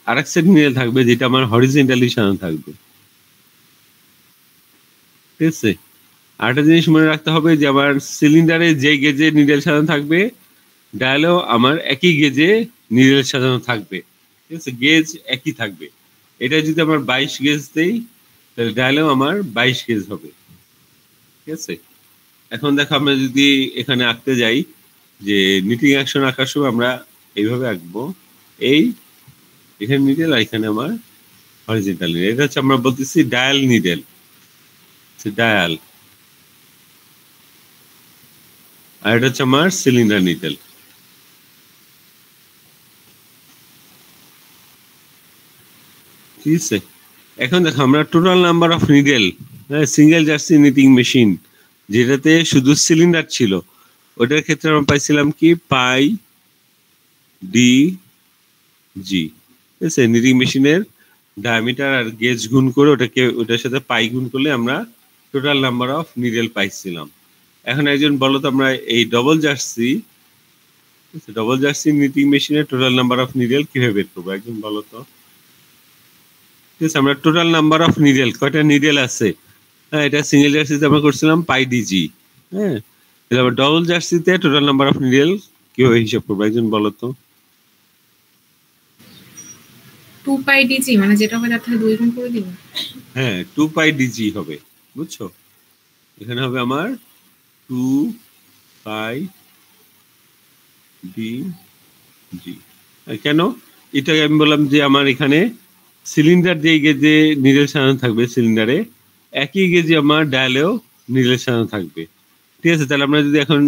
আরেক সেট নিডেল থাকবে যেটা আমার হরিজন্টালি সাজানো থাকবে। ঠিক আছে, আরেকটা জিনিস মনে রাখতে হবে যে আমার সিলিন্ডারে যে গেজে নিডেল সাজানো থাকবে, ডায়ালেও আমার একই গেজে নিডেল সাজানো থাকবে। ঠিক আছে, গেজ একই থাকবে। এটা যদি আমার 22 গেজ দেই তাহলে ডায়ালেও আমার 22 গেজ হবে। ঠিক আছে, এখন দেখো আমরা যদি এখানে আঁকতে যাই, যে নিটিং অ্যাকশন আঁকার সময় আমরা এইভাবে আঁকবো, এই এখানে নিডেল আর এখানে আমার হরিজন্টাল নিডেল। এটা হচ্ছে আমরা বলতেছি ডায়াল নিডেল, ডায়াল। আর এটা হচ্ছে আমার সিলিন্ডার নিডেল। ঠিক আছে, এখন দেখো আমরা total number of needle, single jersey knitting machine যেটাতে শুধু সিলিন্ডার ছিল, ওটার ক্ষেত্রে আমরা পাইছিলাম কি পাই ডি জি। ঠিক আছে, নিটিং মেশিনের ডায়ামিটার আর গেজ গুণ করে ওটাকে ওটার সাথে পাই গুণ করলে আমরা টোটাল নাম্বার অফ নিডেল পাইছিলাম। এখন একজন বলো তো আমরা এই ডবল জার্সি নিটিং মেশিনের টোটাল নাম্বার অফ নিডেল কিভাবে বের করবো, একজন বলো তো। ঠিক আছে, আমরা টোটাল নাম্বার অফ নিডেল, কয়টা নিডেল আছে, হ্যাঁ এটা সিঙ্গেল জার্সিতে আমরা করছিলাম পাই ডিজি। হ্যাঁ, তাহলে আবার ডবল জার্সিতে টোটাল নাম্বার অফ নিডেল কিভাবে হিসাব করবো, একজন বলো তো। 2 পাই ডিজি, মানে যেটা হবে তার থেকে 2 গুণ করে দিব। হ্যাঁ, 2 পাই ডিজি হবে, বুঝছো? এখানে হবে আমার 2 পাই ডিজি। কেন এটা আমি বললাম যে আমার এখানে সিলিন্ডার যেই গেজে নিডেল সাজানো থাকবে সিলিন্ডারে, একই গেজে আমার ডায়ালেও নিডেল সাজানো থাকবে। ঠিক আছে, তাহলে আমরা যদি এখন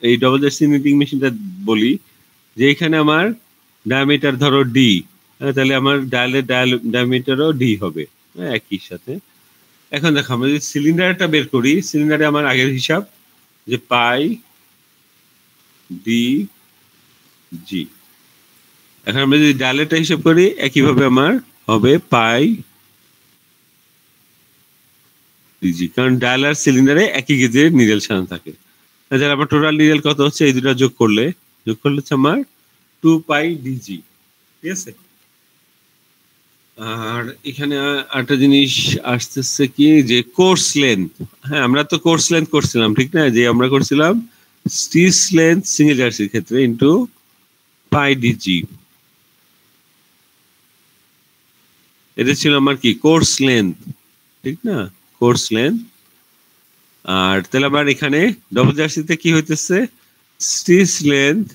এই ডবল জার্সি নিটিং মেশিনটা বলি, যে এখানে আমার ডায়ামিটার ধরো ডি, তাহলে আমার ডায়ালের ডায়ামিটারও ডি হবে, হ্যাঁ একই সাথে। এখন দেখো আমরা যদি সিলিন্ডারটা বের করি, সিলিন্ডারে আমার আগের হিসাব যে পাই ডি জি। এখন আমরা যদি ডায়ালেরটা হিসাব করি একইভাবে আমার হবে পাই ডিজি, কারণ ডায়াল আর সিলিন্ডারে একই গেজে নিডেল সাজানো থাকে। তাহলে আমার টোটাল নিডেল কত হচ্ছে, এই দুটো যোগ করলে হচ্ছে আমার 2 পাই ডিজি। ঠিক আছে, আর এখানে আরেকটা জিনিস আসতেছে কি, যে কোর্স লেন্থ। হ্যাঁ, আমরা তো কোর্স লেন্থ করছিলাম, ঠিক না, যে আমরা করছিলাম স্টিচ লেন্থ সিঙ্গেল জার্সির ক্ষেত্রে ইন্টু পাই ডিজি। এটা ছিল আমার কি কোর্স লেন্থ, ঠিক না, কোর্স লেন্থ। আর তাহলে আবার এখানে ডবল জার্সিতে কি হইতেছে, স্টিচ লেন্থ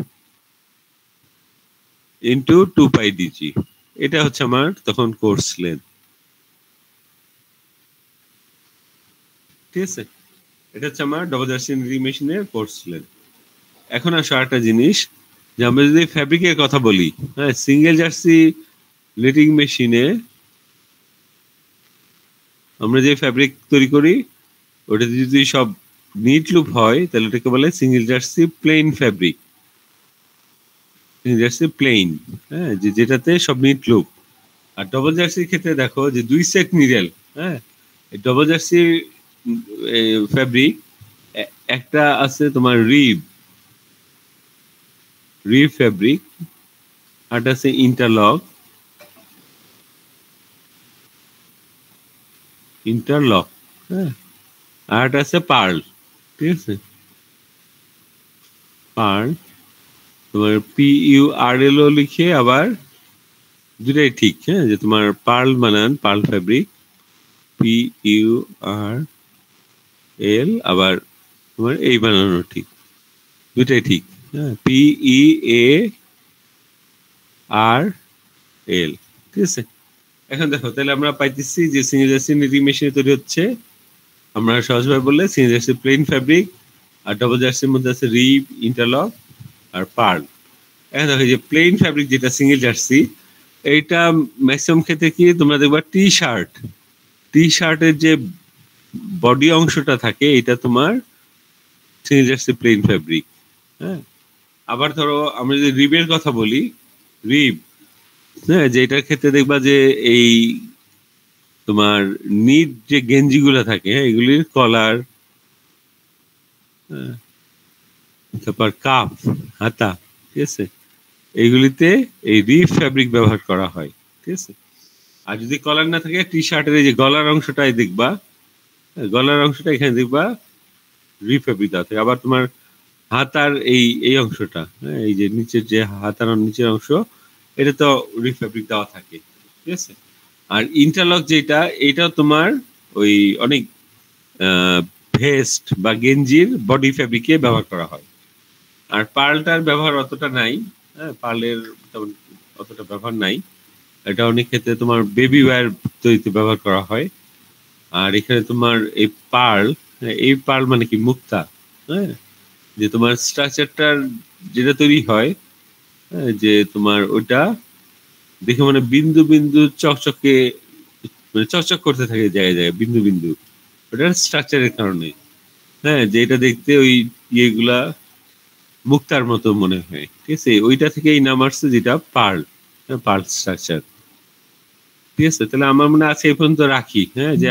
ইন্টু 2 পাই ডিজি। এটা হচ্ছে আমার তখন কোর্স লেন্থ। ঠিক আছে, এটা হচ্ছে আমার ডবল জার্সি নিটিং মেশিনের কোর্স লেন্থ। এখন আসো আরেকটা জিনিস, যে আমরা যদি ফ্যাব্রিকের কথা বলি, হ্যাঁ সিঙ্গেল জার্সি নিটিং মেশিনে আমরা যে ফ্যাব্রিক তৈরি করি ওটাতে যদি সব নিট লুপ হয় তাহলে ওটাকে বলে single jersey plain fabric, single jersey plain, হ্যাঁ যেটাতে সব নিট লুপ। আর ডবল জার্সির ক্ষেত্রে দেখো যে 2 সেট নিডেল, হ্যাঁ ডবল জার্সি ফ্যাব্রিক একটা আছে তোমার রিব ফ্যাব্রিক, আর আছে ইন্টারলক, হ্যাঁ আর আছে পার্ল। ঠিক আছে, পার্ল তোমার PURL লিখে আবার দুটাই ঠিক, হ্যাঁ যে তোমার পার্ল বানান পার্ল ফ্যাব্রিক PURL, আবার তোমার এই বানানো ঠিক, দুটাই ঠিক, হ্যাঁ PEARL। ঠিক আছে, এখন দেখো তাহলে আমরা পাইতেছি যে সিঙ্গেল জার্সি নিটিং মেশিনে তৈরি হচ্ছে আমরা সহজভাবে বললে সিঙ্গেল জার্সি প্লেন ফ্যাব্রিক, আর ডবল জার্সির মধ্যে আছে রিব, ইন্টারলক আর পার্ল। এখন দেখো যে প্লেন ফ্যাব্রিক যেটা সিঙ্গেল জার্সি, এইটা ম্যাক্সিমাম ক্ষেত্রে কি তোমরা দেখবা টি শার্টের যে বডি অংশটা থাকে এটা তোমার সিঙ্গেল জার্সি প্লেন ফ্যাব্রিক। হ্যাঁ, আবার ধরো আমরা যদি রিবের কথা বলি, রিব, হ্যাঁ, যেটার ক্ষেত্রে দেখবা যে এই তোমার নিট যে গেঞ্জিগুলো থাকে, হ্যাঁ, এগুলির কলার, তারপর কাপ, হাতা, ঠিক আছে, এইগুলিতে এই রিব ফ্যাব্রিক ব্যবহার করা হয়, ঠিক আছে। আর যদি কলার না থাকে, টি শার্টের এই যে গলার অংশটাই দেখবা, গলার অংশটা এখানে দেখবা রিব ফ্যাব্রিক দেওয়া থাকে। আবার তোমার হাতার এই অংশটা, হ্যাঁ, এই যে নিচের যে হাতার নিচের অংশ, এটা তো রিব ফ্যাব্রিক দেওয়া থাকে, ঠিক আছে। আর ইন্টারলক যেটা, এটা তোমার ওই অনেক ভেস্ট বা গেঞ্জির বডি ফ্যাব্রিকে ব্যবহার করা হয়। আর পার্লটার ব্যবহার অতটা নাই, হ্যাঁ, পার্লের তেমন অতটা ব্যবহার নাই। এটা অনেক ক্ষেত্রে তোমার বেবি ওয়্যার তৈরিতে ব্যবহার করা হয়। আর এখানে তোমার এই পার্ল মানে কি মুক্তা, হ্যাঁ, যে তোমার স্ট্রাকচারটার যেটা তৈরি হয়, হ্যাঁ, যে তোমার ওইটা দেখে মানে বিন্দু বিন্দু চকচকে, মানে চকচক করতে থাকে জায়গায় জায়গায় বিন্দু বিন্দু, ওটার স্ট্রাকচারের কারণে, হ্যাঁ, যে এটা দেখতে ওই ইয়েগুলা মুক্তার মতো মনে হয়, ঠিক আছে। ওইটা থেকে এই নাম আসছে যেটা পার্ল স্ট্রাকচার, ঠিক আছে। তাহলে আমার মনে আছে এই পর্যন্ত রাখি, হ্যাঁ, যে